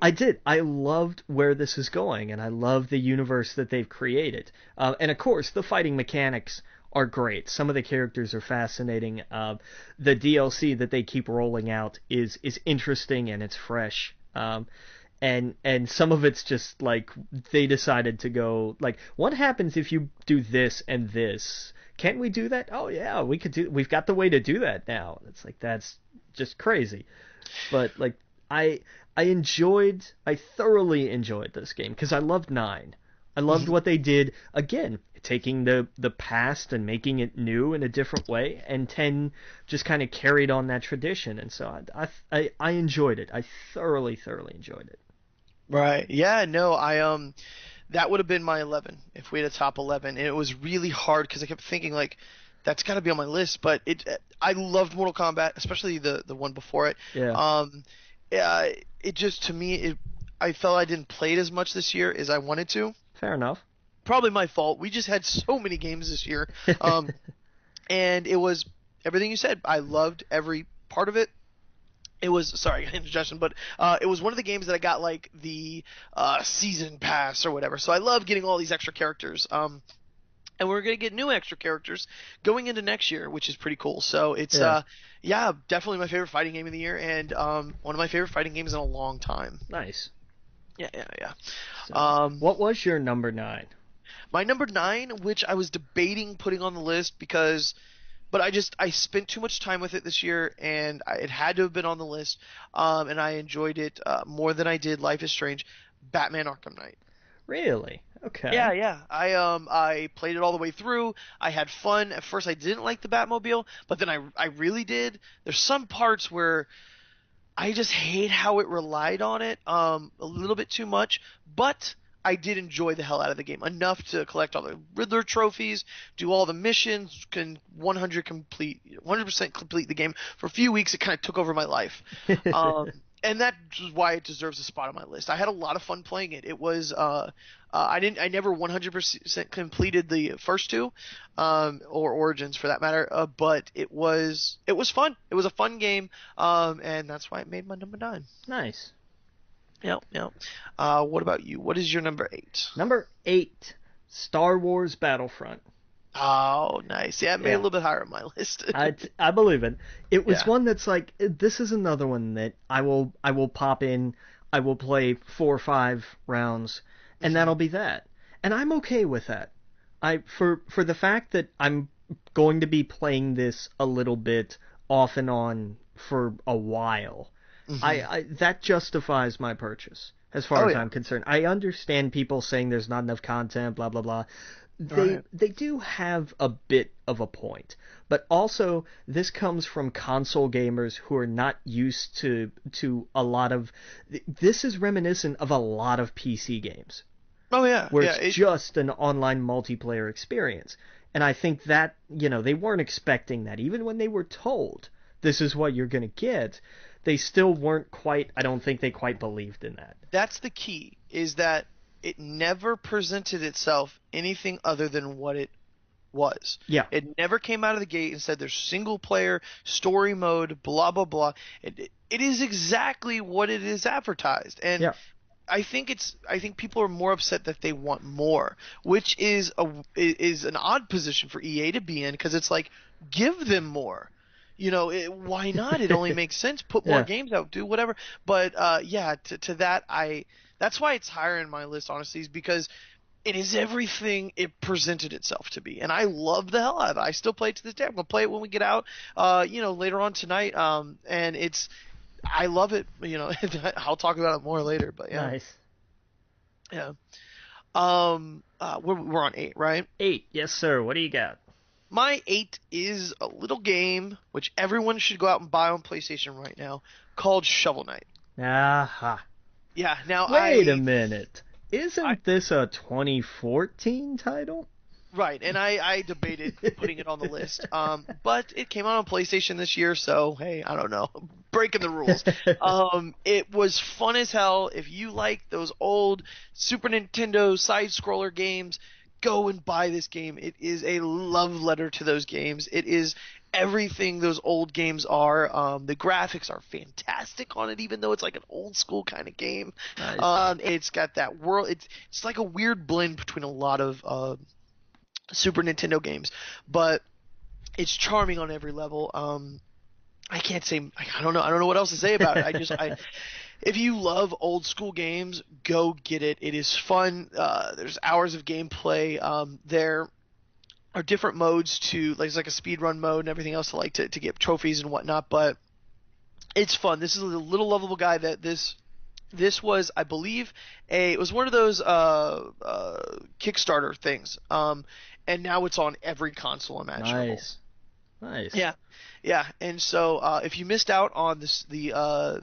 I loved where this is going, and I love the universe that they've created. And of course, the fighting mechanics are great. Some of the characters are fascinating. The DLC that they keep rolling out is interesting and it's fresh. And some of it's just like they decided to go like, what happens if you do this and this? Can't we do that? Oh yeah, we could do. We've got the way to do that now. It's like that's just crazy. But like I I thoroughly enjoyed this game because I loved 9. I loved what they did again, taking the past and making it new in a different way, and 10 just kind of carried on that tradition, and so I enjoyed it. I thoroughly enjoyed it. Right. Yeah. No. That would have been my 11 if we had a top 11, and it was really hard because I kept thinking like, that's got to be on my list. But I loved Mortal Kombat, especially the one before it. Yeah. It just to me, I felt I didn't play it as much this year as I wanted to. Fair enough. Probably my fault. We just had so many games this year, and it was everything you said. I loved every part of it. It was sorry, indigestion, but it was one of the games that I got like the season pass or whatever. So I love getting all these extra characters. And we're gonna get new extra characters going into next year, which is pretty cool. So it's yeah, definitely my favorite fighting game of the year, and one of my favorite fighting games in a long time. Nice. Yeah. So, what was your number 9? My number 9, which I was debating putting on the list but I spent too much time with it this year, and it had to have been on the list. And I enjoyed it more than I did Life is Strange. Batman Arkham Knight. Really? Okay. Yeah. I played it all the way through. I had fun. At first, I didn't like the Batmobile, but then I really did. There's some parts where I just hate how it relied on it a little bit too much, but I did enjoy the hell out of the game enough to collect all the Riddler trophies, do all the missions, can 100% complete the game. For a few weeks, it kind of took over my life, and that's why it deserves a spot on my list. I had a lot of fun playing it. It was I never 100% completed the first two, or Origins for that matter, but it was fun. It was a fun game, and that's why it made my number 9. Nice. Yep. What about you? What is your number 8? Number 8, Star Wars Battlefront. Oh, nice. Yeah, it made it a little bit higher on my list. I believe it. It was one that's like, this is another one that I will pop in, I will play 4 or 5 rounds, and that'll be that. And I'm okay with that. For the fact that I'm going to be playing this a little bit off and on for a while, that justifies my purchase as far as I'm concerned. I understand people saying there's not enough content, blah blah blah. They do have a bit of a point, but also this comes from console gamers who are not used to a lot of. This is reminiscent of a lot of PC games. Oh yeah, where it's just an online multiplayer experience, and I think that they weren't expecting that. Even when they were told this is what you're going to get, they still weren't quite. I don't think they quite believed in that. That's the key. Is that it never presented itself anything other than what it was. Yeah. It never came out of the gate and said there's single player, story mode, blah, blah, blah. It is exactly what it is advertised. And I think people are more upset that they want more, which is an odd position for EA to be in, because it's like, give them more. Why not? It only makes sense. Put more games out, do whatever. But to that, that's why it's higher in my list, honestly, is because it is everything it presented itself to be, and I love the hell out of it. I still play it to this day. I'm gonna play it when we get out, later on tonight. And I love it. I'll talk about it more later. But yeah, nice. Yeah. We're on 8, right? 8, yes sir. What do you got? My 8 is a little game which everyone should go out and buy on PlayStation right now, called Shovel Knight. Aha. Yeah. Now wait a minute. Isn't this a 2014 title? Right, and I debated putting it on the list, but it came out on PlayStation this year, so hey, I don't know, breaking the rules. It was fun as hell. If you like those old Super Nintendo side-scroller games, go and buy this game. It is a love letter to those games. It is everything those old games are. The graphics are fantastic on it, even though it's like an old school kind of game. Nice. It's got that world. It's like a weird blend between a lot of Super Nintendo games, but it's charming on every level. I can't say I don't know. I don't know what else to say about it. If you love old school games, go get it. It is fun. There's hours of gameplay. There are different modes to like, it's like a speed run mode and everything else to get trophies and whatnot. But it's fun. This is a little lovable guy that this was, I believe, it was one of those Kickstarter things. And now it's on every console imaginable. Nice. Yeah. And so if you missed out on the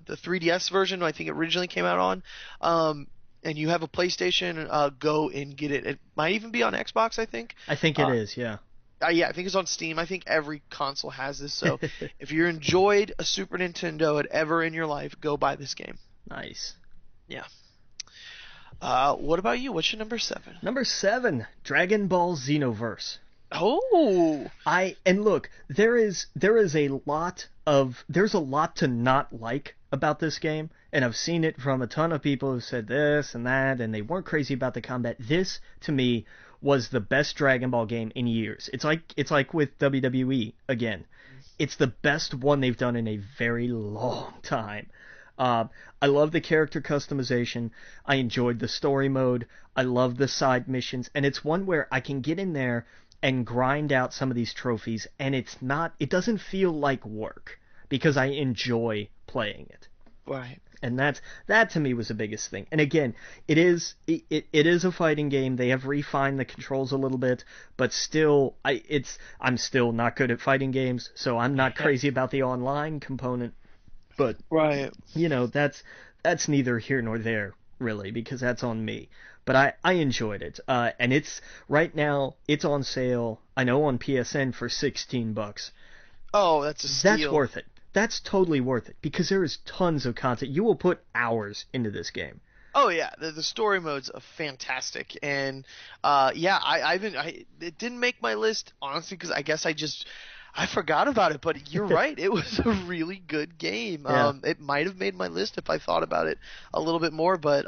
3DS version, I think it originally came out on, and you have a PlayStation, go and get it. It might even be on Xbox, I think. I think it is, yeah. Yeah, I think it's on Steam. I think every console has this. So if you enjoyed a Super Nintendo ever in your life, go buy this game. Nice. Yeah. What about you? What's your number 7? Number 7, Dragon Ball Xenoverse. Oh. And look, there's a lot to not like about this game, and I've seen it from a ton of people who said this and that, and they weren't crazy about the combat. This, to me, was the best Dragon Ball game in years. It's like with WWE again. It's the best one they've done in a very long time. I love the character customization. I enjoyed the story mode. I love the side missions, and it's one where I can get in there and grind out some of these trophies, and it doesn't feel like work because I enjoy playing it. Right. And that to me was the biggest thing. And again, it is a fighting game. They have refined the controls a little bit, but still I'm still not good at fighting games, so I'm not crazy about the online component. But right. That's neither here nor there, really, because that's on me. But I enjoyed it. And right now it's on sale, I know, on PSN for $16. Oh, that's a steal. That's worth it. That's totally worth it because there is tons of content. You will put hours into this game. Oh yeah, the story mode's fantastic, and it didn't make my list honestly because I guess I forgot about it. But you're right, it was a really good game. Yeah. It might have made my list if I thought about it a little bit more, but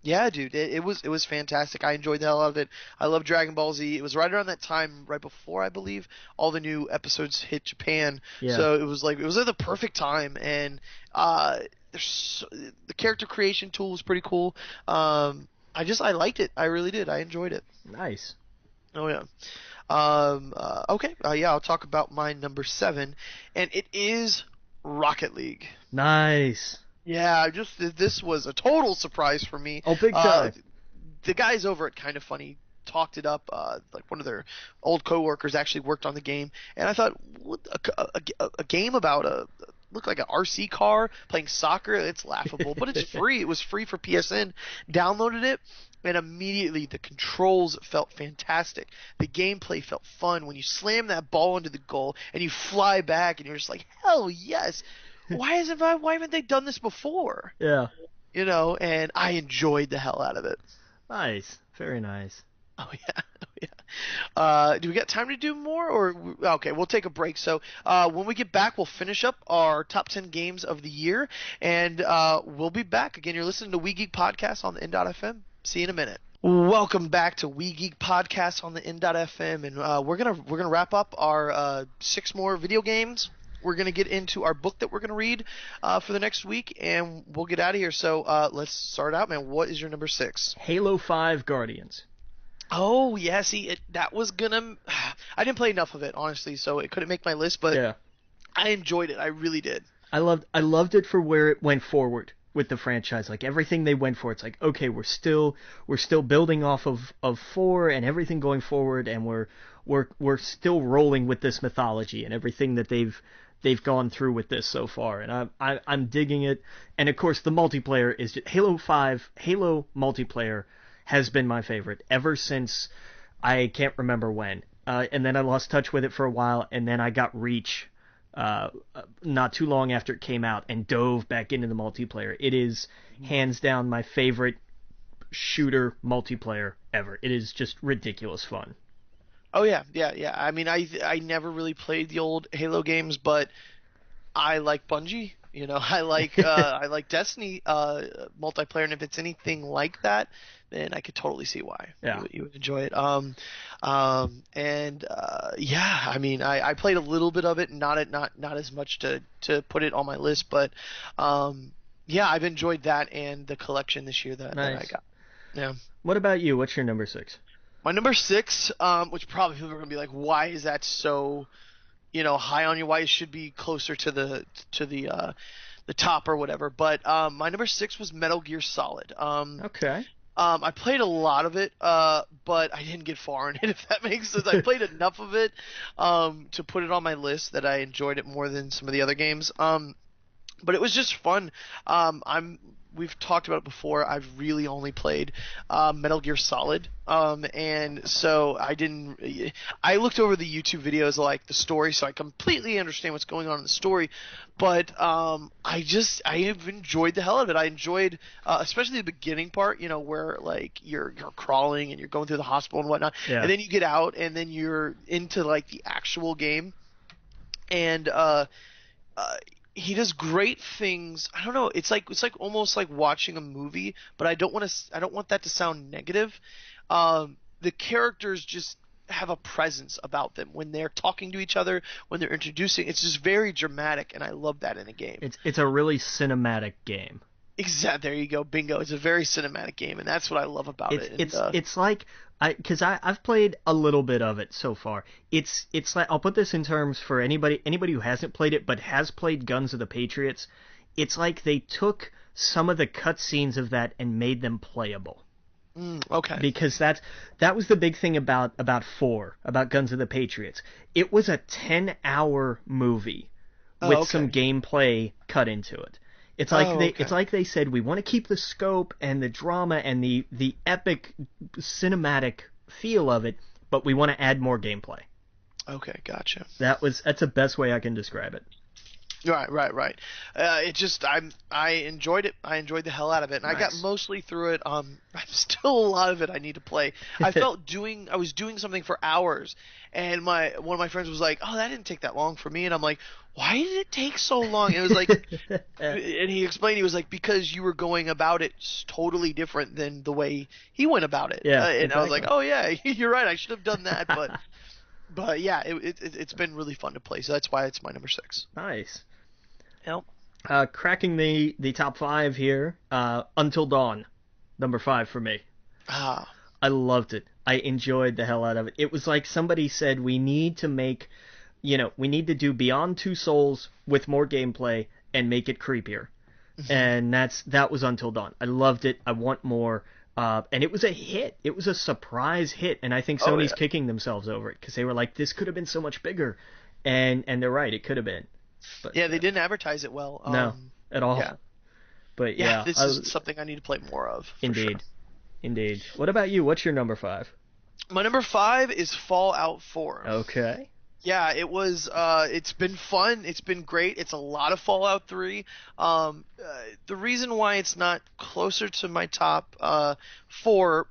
yeah, dude, it was fantastic. I enjoyed the hell out of it. I love Dragon Ball Z. It was right around that time, right before I believe all the new episodes hit Japan. Yeah. So it was at the perfect time, and the character creation tool was pretty cool. I liked it. I really did. I enjoyed it. Nice. Oh yeah. Okay. I'll talk about my number 7, and it is Rocket League. Nice. Yeah, this was a total surprise for me. Oh, big time. The guys over at Kind of Funny talked it up. Like one of their old coworkers actually worked on the game, and I thought, what, a game about look like an RC car playing soccer? It's laughable, but it's free. It was free for PSN. Downloaded it, and immediately the controls felt fantastic. The gameplay felt fun when you slam that ball into the goal and you fly back, and you're just like, hell yes. Why haven't they done this before? Yeah. And I enjoyed the hell out of it. Nice. Very nice. Oh yeah. Do we got time to do more, or okay? We'll take a break. So when we get back, we'll finish up our top 10 games of the year, and we'll be back again. You're listening to We Geek Podcast on the N.FM. See you in a minute. Welcome back to We Geek Podcast on the N.FM, and we're gonna wrap up our 6 more video games. We're going to get into our book that we're going to read for the next week, and we'll get out of here. So let's start out, man. What is your number 6? Halo 5 Guardians. Oh, yeah. See, that was going to... I didn't play enough of it, honestly, so it couldn't make my list, but yeah. I enjoyed it. I really did. I loved it for where it went forward with the franchise. Like, everything they went for, it's like, okay, we're still building off of 4 and everything going forward, and we're still rolling with this mythology and everything that they've gone through with this so far, and I'm digging it. And of course, the multiplayer is just, Halo multiplayer has been my favorite ever since I can't remember when. And then I lost touch with it for a while, and then I got Reach not too long after it came out and dove back into the multiplayer. It is hands down my favorite shooter multiplayer ever. It is just ridiculous fun. Oh yeah, yeah, yeah. I mean, I never really played the old Halo games, but I like Bungie. I like Destiny multiplayer, and if it's anything like that, then I could totally see why Yeah. you would enjoy it. And yeah, I mean, I played a little bit of it, not as much to put it on my list, but yeah, I've enjoyed that and the collection this year that I Nice. got. Yeah. What about you? What's your number six? My number six, which probably people are gonna be like, why is that so, high on you? Why it should be closer to the top or whatever. But my number six was Metal Gear Solid. Okay. I played a lot of it, but I didn't get far in it, if that makes sense. I played enough of it to put it on my list that I enjoyed it more than some of the other games. But it was just fun. We've talked about it before. I've really only played Metal Gear Solid, and so I didn't. I looked over the YouTube videos, like the story, so I completely understand what's going on in the story. But I have enjoyed the hell out of it. I enjoyed, especially the beginning part, where like you're crawling and you're going through the hospital and whatnot, Yeah. and then you get out and then you're into like the actual game, and uh, he does great things. I don't know. It's like almost like watching a movie, but I don't want that to sound negative. The characters just have a presence about them when they're talking to each other, when they're introducing. It's just very dramatic, and I love that in a game. It's a really cinematic game. Exactly. There you go. Bingo. It's a very cinematic game, and that's what I love about It's it. And it's it's like I've played a little bit of it so far. It's like, I'll put this in terms for anybody who hasn't played it but has played Guns of the Patriots. It's like they took some of the cutscenes of that and made them playable. okay. Because that was the big thing about Guns of the Patriots. It was a 10-hour movie Oh, with some okay. gameplay cut into it. Oh, okay. It's like they said, we want to keep the scope and the drama and the epic cinematic feel of it, but we want to add more gameplay. Okay. Gotcha. That's the best way I can describe it. Right, right, right. It just I enjoyed it. I enjoyed the hell out of it, and I got Nice. mostly through it. I'm still a lot of it I need to play. I was doing something for hours, and my one of my friends was like, "Oh, that didn't take that long for me," and I'm like, "Why did it take so long?" And it was like, and he explained, he was like, "Because you were going about it totally different than the way he went about it," Yeah, and I was like, exactly. "Oh yeah, you're right. I should have done that," but yeah, it's been really fun to play, so that's why it's my number six. Nice. Yep. Cracking the top five here. Until Dawn, number five for me. Ah. I loved it. I enjoyed the hell out of it. It was like somebody said, we need to make, we need to do Beyond Two Souls with more gameplay and make it creepier. And that was Until Dawn. I loved it. I want more. And it was a hit. It was a surprise hit, and I think Oh Sony's yeah. kicking themselves over it because they were like, this could have been so much bigger, and they're right, it could have been, but Yeah, they didn't advertise it well. no, at Yeah. all. But Yeah, yeah, this is something I need to play more of for sure. indeed, indeed. What about you? What's your number five? My number five is Fallout 4. Okay. Yeah, it's been fun. It's been great. It's a lot of Fallout 3. The reason why it's not closer to my top 4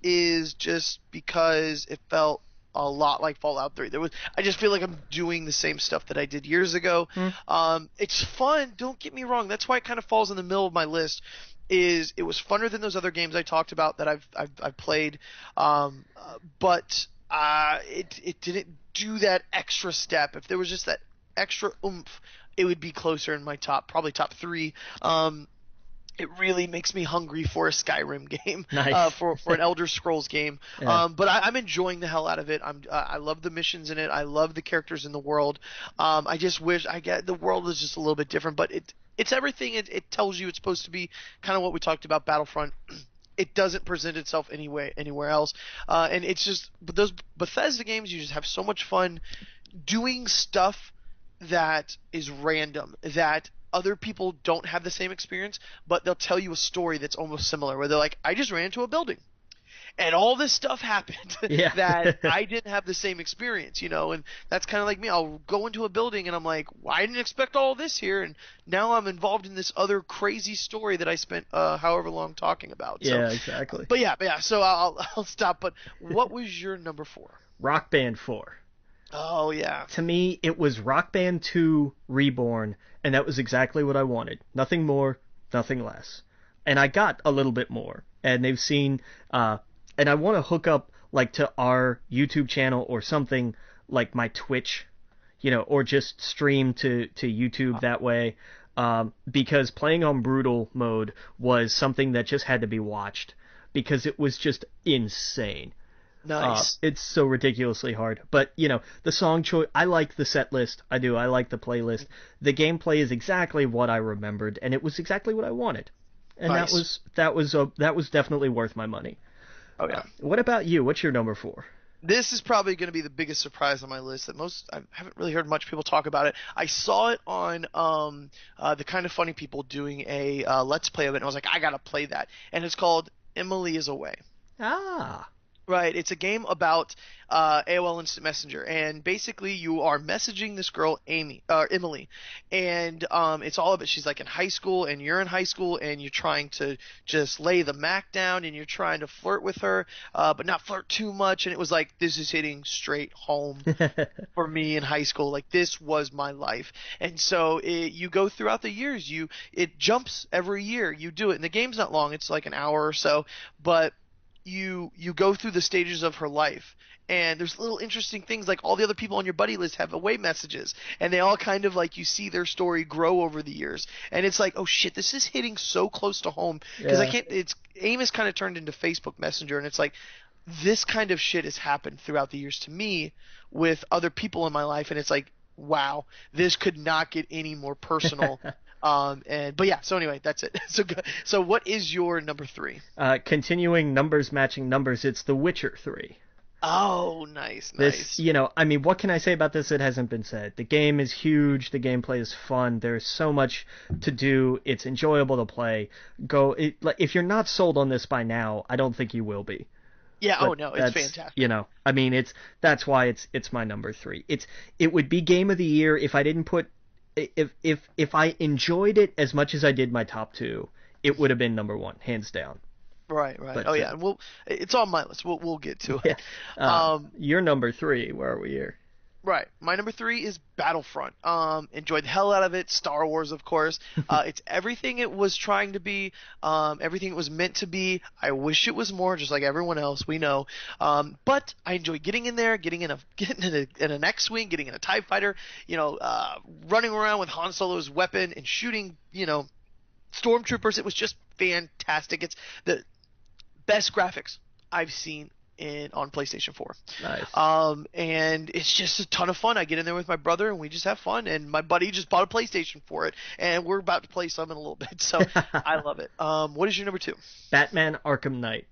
is just because it felt a lot like Fallout 3. I just feel like I'm doing the same stuff that I did years ago. Hmm. It's fun. Don't get me wrong. That's why it kind of falls in the middle of my list. Is it was funner than those other games I talked about that I've played, but it didn't do that extra step. If there was just that extra oomph, it would be closer in my probably top three. It really makes me hungry for a Skyrim game, Nice. for an Elder Scrolls game. Yeah. But I'm enjoying the hell out of it. I love the missions in it. I love the characters in the world. I just wish the world is just a little bit different, but it's everything it tells you it's supposed to be. Kind of what we talked about Battlefront. It doesn't present itself anywhere else, and it's just. But those Bethesda games, you just have so much fun doing stuff that is random, that other people don't have the same experience, but they'll tell you a story that's almost similar, where they're like, I just ran into a building. and all this stuff happened Yeah. that I didn't have the same experience, and that's kind of like me. I'll go into a building and I'm like, well, I didn't expect all this here, and now I'm involved in this other crazy story that I spent however long talking about. So, Yeah, exactly. but yeah. So I'll stop. But what was your number 4? Rock Band 4. Oh yeah. To me, it was Rock Band 2 Reborn, and that was exactly what I wanted. Nothing more, nothing less. And I got a little bit more. And they've seen, and I want to hook up like to our YouTube channel or something like my Twitch, or just stream to YouTube that way. Because playing on brutal mode was something that just had to be watched because it was just insane. Nice. It's so ridiculously hard. But, the song choice, I like the set list. I do. I like the playlist. The gameplay is exactly what I remembered, and it was exactly what I wanted. And Nice. that was definitely worth my money. Oh yeah. What about you? What's your number 4? This is probably going to be the biggest surprise on my list that I haven't really heard much people talk about it. I saw it on the Kind of Funny people doing a Let's Play of it, and I was like, I gotta play that. And it's called Emily is Away. Ah. Right, it's a game about AOL Instant Messenger, and basically you are messaging this girl Emily, and it's all about she's like in high school, and you're in high school, and you're trying to just lay the Mac down, and you're trying to flirt with her, but not flirt too much. And it was like, this is hitting straight home for me in high school. Like, this was my life. And so you go throughout the years, it jumps every year. You do it, and the game's not long; it's like an hour or so, but you go through the stages of her life, and there's little interesting things, like all the other people on your buddy list have away messages, and they all kind of like, you see their story grow over the years, and it's like, oh shit, this is hitting so close to home, because Yeah. AIM has kind of turned into Facebook Messenger, and it's like, this kind of shit has happened throughout the years to me with other people in my life, and it's like, wow, this could not get any more personal. But yeah, so anyway, that's it. So what is your number 3? Continuing numbers matching numbers, it's The Witcher 3. Oh, nice. This, I mean, what can I say about this that hasn't been said? The game is huge. The gameplay is fun. There's so much to do. It's enjoyable to play. If you're not sold on this by now, I don't think you will be. Yeah. But Oh no, it's fantastic. I mean, that's why it's my number 3. It would be game of the year if I didn't put if I enjoyed it as much as I did my top 2, it would have been number 1, hands down. Right. But, Oh yeah. It's on my list. We'll get to it. Your number 3, where are we here? Right. My number 3 is Battlefront. Enjoyed the hell out of it. Star Wars, of course. It's everything it was trying to be. Everything it was meant to be. I wish it was more, just like everyone else. We know. But I enjoy getting in there, getting in an X-wing, getting in a TIE fighter. Running around with Han Solo's weapon and shooting. Stormtroopers. It was just fantastic. It's the best graphics I've seen on PlayStation 4. Nice. And it's just a ton of fun. I get in there with my brother and we just have fun, and my buddy just bought a PlayStation for it, and we're about to play some in a little bit, so I love it. What is your number 2? Batman Arkham Knight.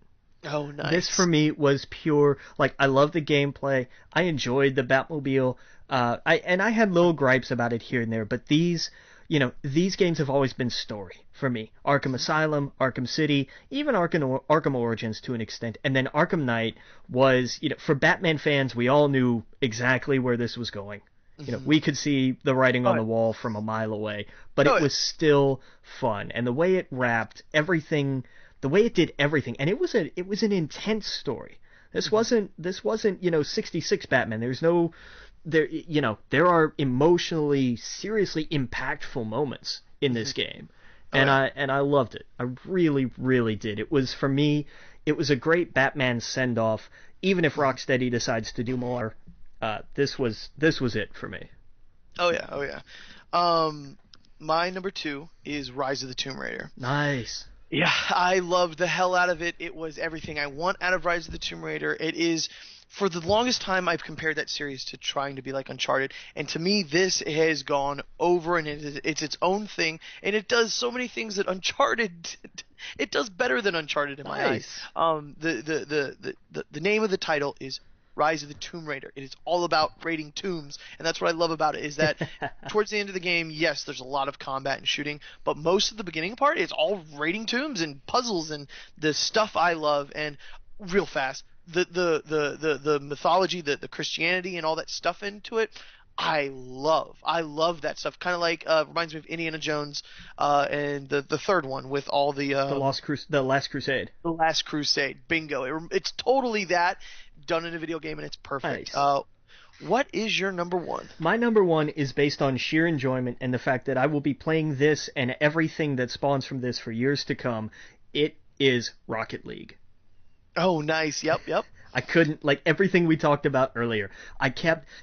Oh, nice. This for me was pure, like, I love the gameplay. I enjoyed the Batmobile. I had little gripes about it here and there, but these games have always been story for me. Arkham Asylum, Arkham City, even Arkham Origins to an extent. And then Arkham Knight was, for Batman fans, we all knew exactly where this was going. We could see the writing on the wall from a mile away, but it was still fun. And the way it wrapped everything, the way it did everything, and it was an intense story. This wasn't 66 Batman. There are emotionally, seriously impactful moments in this game, and I loved it. I really, really did. It was, for me, it was a great Batman send off. Even if Rocksteady decides to do more, this was it for me. Oh yeah. My number 2 is Rise of the Tomb Raider. Nice. Yeah, I loved the hell out of it. It was everything I want out of Rise of the Tomb Raider. It is, for the longest time, I've compared that series to trying to be like Uncharted, and to me, this has gone over, and it's its own thing, and it does so many things that Uncharted, it does better than Uncharted in my eyes. The name of the title is Rise of the Tomb Raider. It is all about raiding tombs, and that's what I love about it, is that towards the end of the game, yes, there's a lot of combat and shooting, but most of the beginning part, it's all raiding tombs and puzzles and the stuff I love, and real fast. The mythology, the Christianity, and all that stuff into it. I love that stuff. Kind of like reminds me of Indiana Jones, and the third one with all The Last Crusade. the Last Crusade. Bingo! It's totally that done in a video game, and it's perfect. Nice. What is your number one? My number one is based on sheer enjoyment and the fact that I will be playing this and everything that spawns from this for years to come. It is Rocket League. Oh, nice. Yep, yep. I couldn't, like everything we talked about earlier.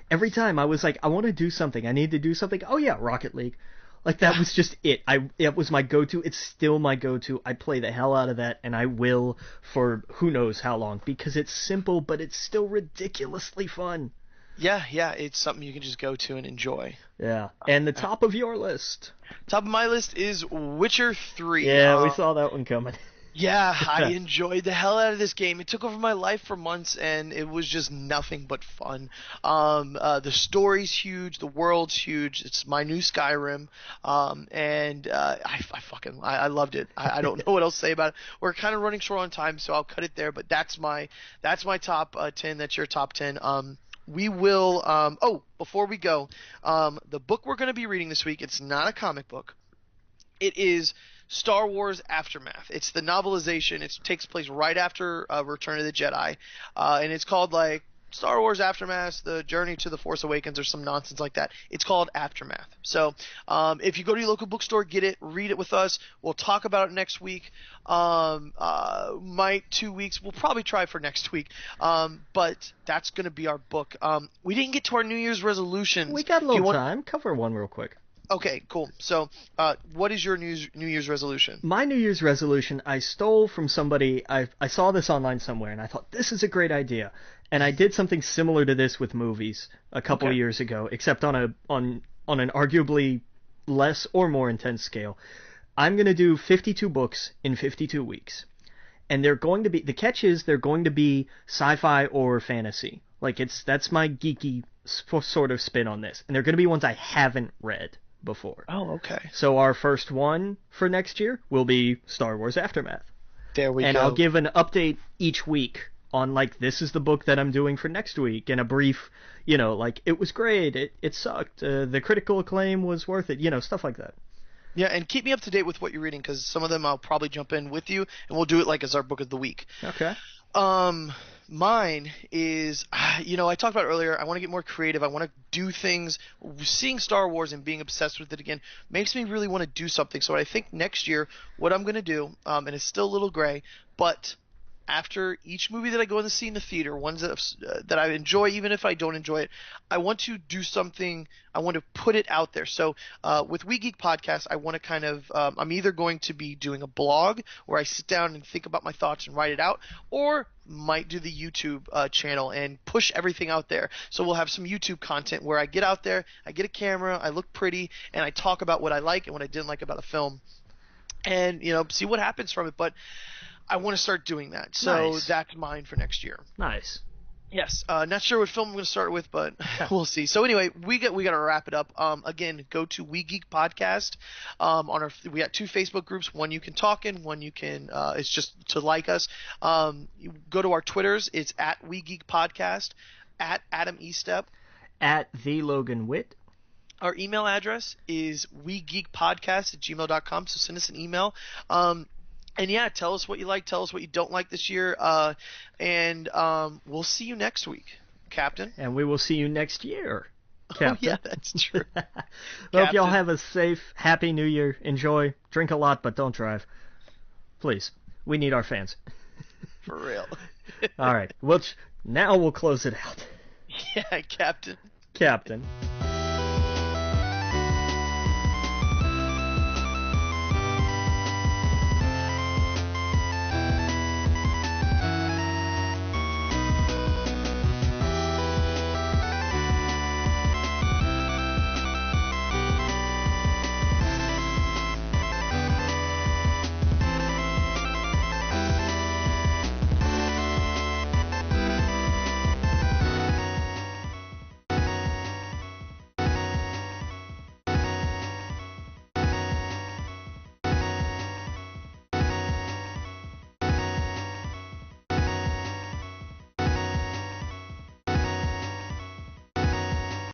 Every time I was like, I want to do something. I need to do something. Oh yeah, Rocket League. Like that was just it. It was my go-to. It's still my go-to. I play the hell out of that, and I will for who knows how long because it's simple, but it's still ridiculously fun. Yeah, yeah. It's something you can just go to and enjoy. Yeah. And the top of your list. Top of my list is Witcher 3. Yeah, we saw that one coming. Yeah, I enjoyed the hell out of this game. It took over my life for months, and it was just nothing but fun. The story's huge, the world's huge. It's my new Skyrim, and I loved it. I don't know what else to say about it. We're kind of running short on time, so I'll cut it there. But that's my top 10. That's your top 10. We will. Before we go, the book we're going to be reading this week. It's not a comic book. It is Star Wars Aftermath. It's the novelization. It takes place right after Return of the Jedi, and it's called like Star Wars Aftermath: The Journey to the Force Awakens, or some nonsense like that. It's called Aftermath. So if you go to your local bookstore, get it, read it with us. We'll talk about it next week. 2 weeks. We'll probably try for next week. But that's going to be our book. We didn't get to our New Year's resolutions. We got a little time. Cover one real quick. Okay, cool. So, what is your New Year's resolution? My New Year's resolution, I stole from somebody. I saw this online somewhere, and I thought, this is a great idea. And I did something similar to this with movies a couple of years ago, except on an arguably less or more intense scale. I'm going to do 52 books in 52 weeks. And they're going to be, the catch is they're going to be sci-fi or fantasy. Like, that's my geeky sort of spin on this. And they're going to be ones I haven't read before. Oh, okay. So our first one for next year will be Star Wars Aftermath. There we go. And I'll give an update each week on, like, this is the book that I'm doing for next week, and a brief, like, it was great, it sucked, the critical acclaim was worth it, stuff like that. Yeah, and keep me up to date with what you're reading, because some of them I'll probably jump in with you, and we'll do it like as our book of the week. Okay. Mine is, I talked about earlier, I want to get more creative. I want to do things. Seeing Star Wars and being obsessed with it again makes me really want to do something. So I think next year, what I'm going to do, and it's still a little gray, but after each movie that I go in to see in the theater, ones that I enjoy, even if I don't enjoy it, I want to do something. I want to put it out there. So with We Geek Podcast, I want to kind of I'm either going to be doing a blog where I sit down and think about my thoughts and write it out, or might do the YouTube channel and push everything out there. So we'll have some YouTube content where I get out there, I get a camera, I look pretty, and I talk about what I like and what I didn't like about a film, and see what happens from it. But I want to start doing that. So Nice. That's mine for next year. Nice. Yes. Not sure what film I'm going to start with, but we'll see. So anyway, we got to wrap it up. Again, go to We Geek Podcast. We got 2 Facebook groups. One you can talk in. One you can. It's just to like us. You go to our Twitters. It's at We Geek Podcast, at Adam Estep. At the Logan Witt. Our email address is wegeekpodcast@gmail.com. So send us an email. And yeah, tell us what you like, tell us what you don't like this year, and we'll see you next week, Captain. And we will see you next year, Captain. Oh, yeah, that's true. Hope y'all have a safe, happy New Year. Enjoy, drink a lot, but don't drive. Please, we need our fans. For real. All right, now we'll close it out. Yeah, Captain. Captain.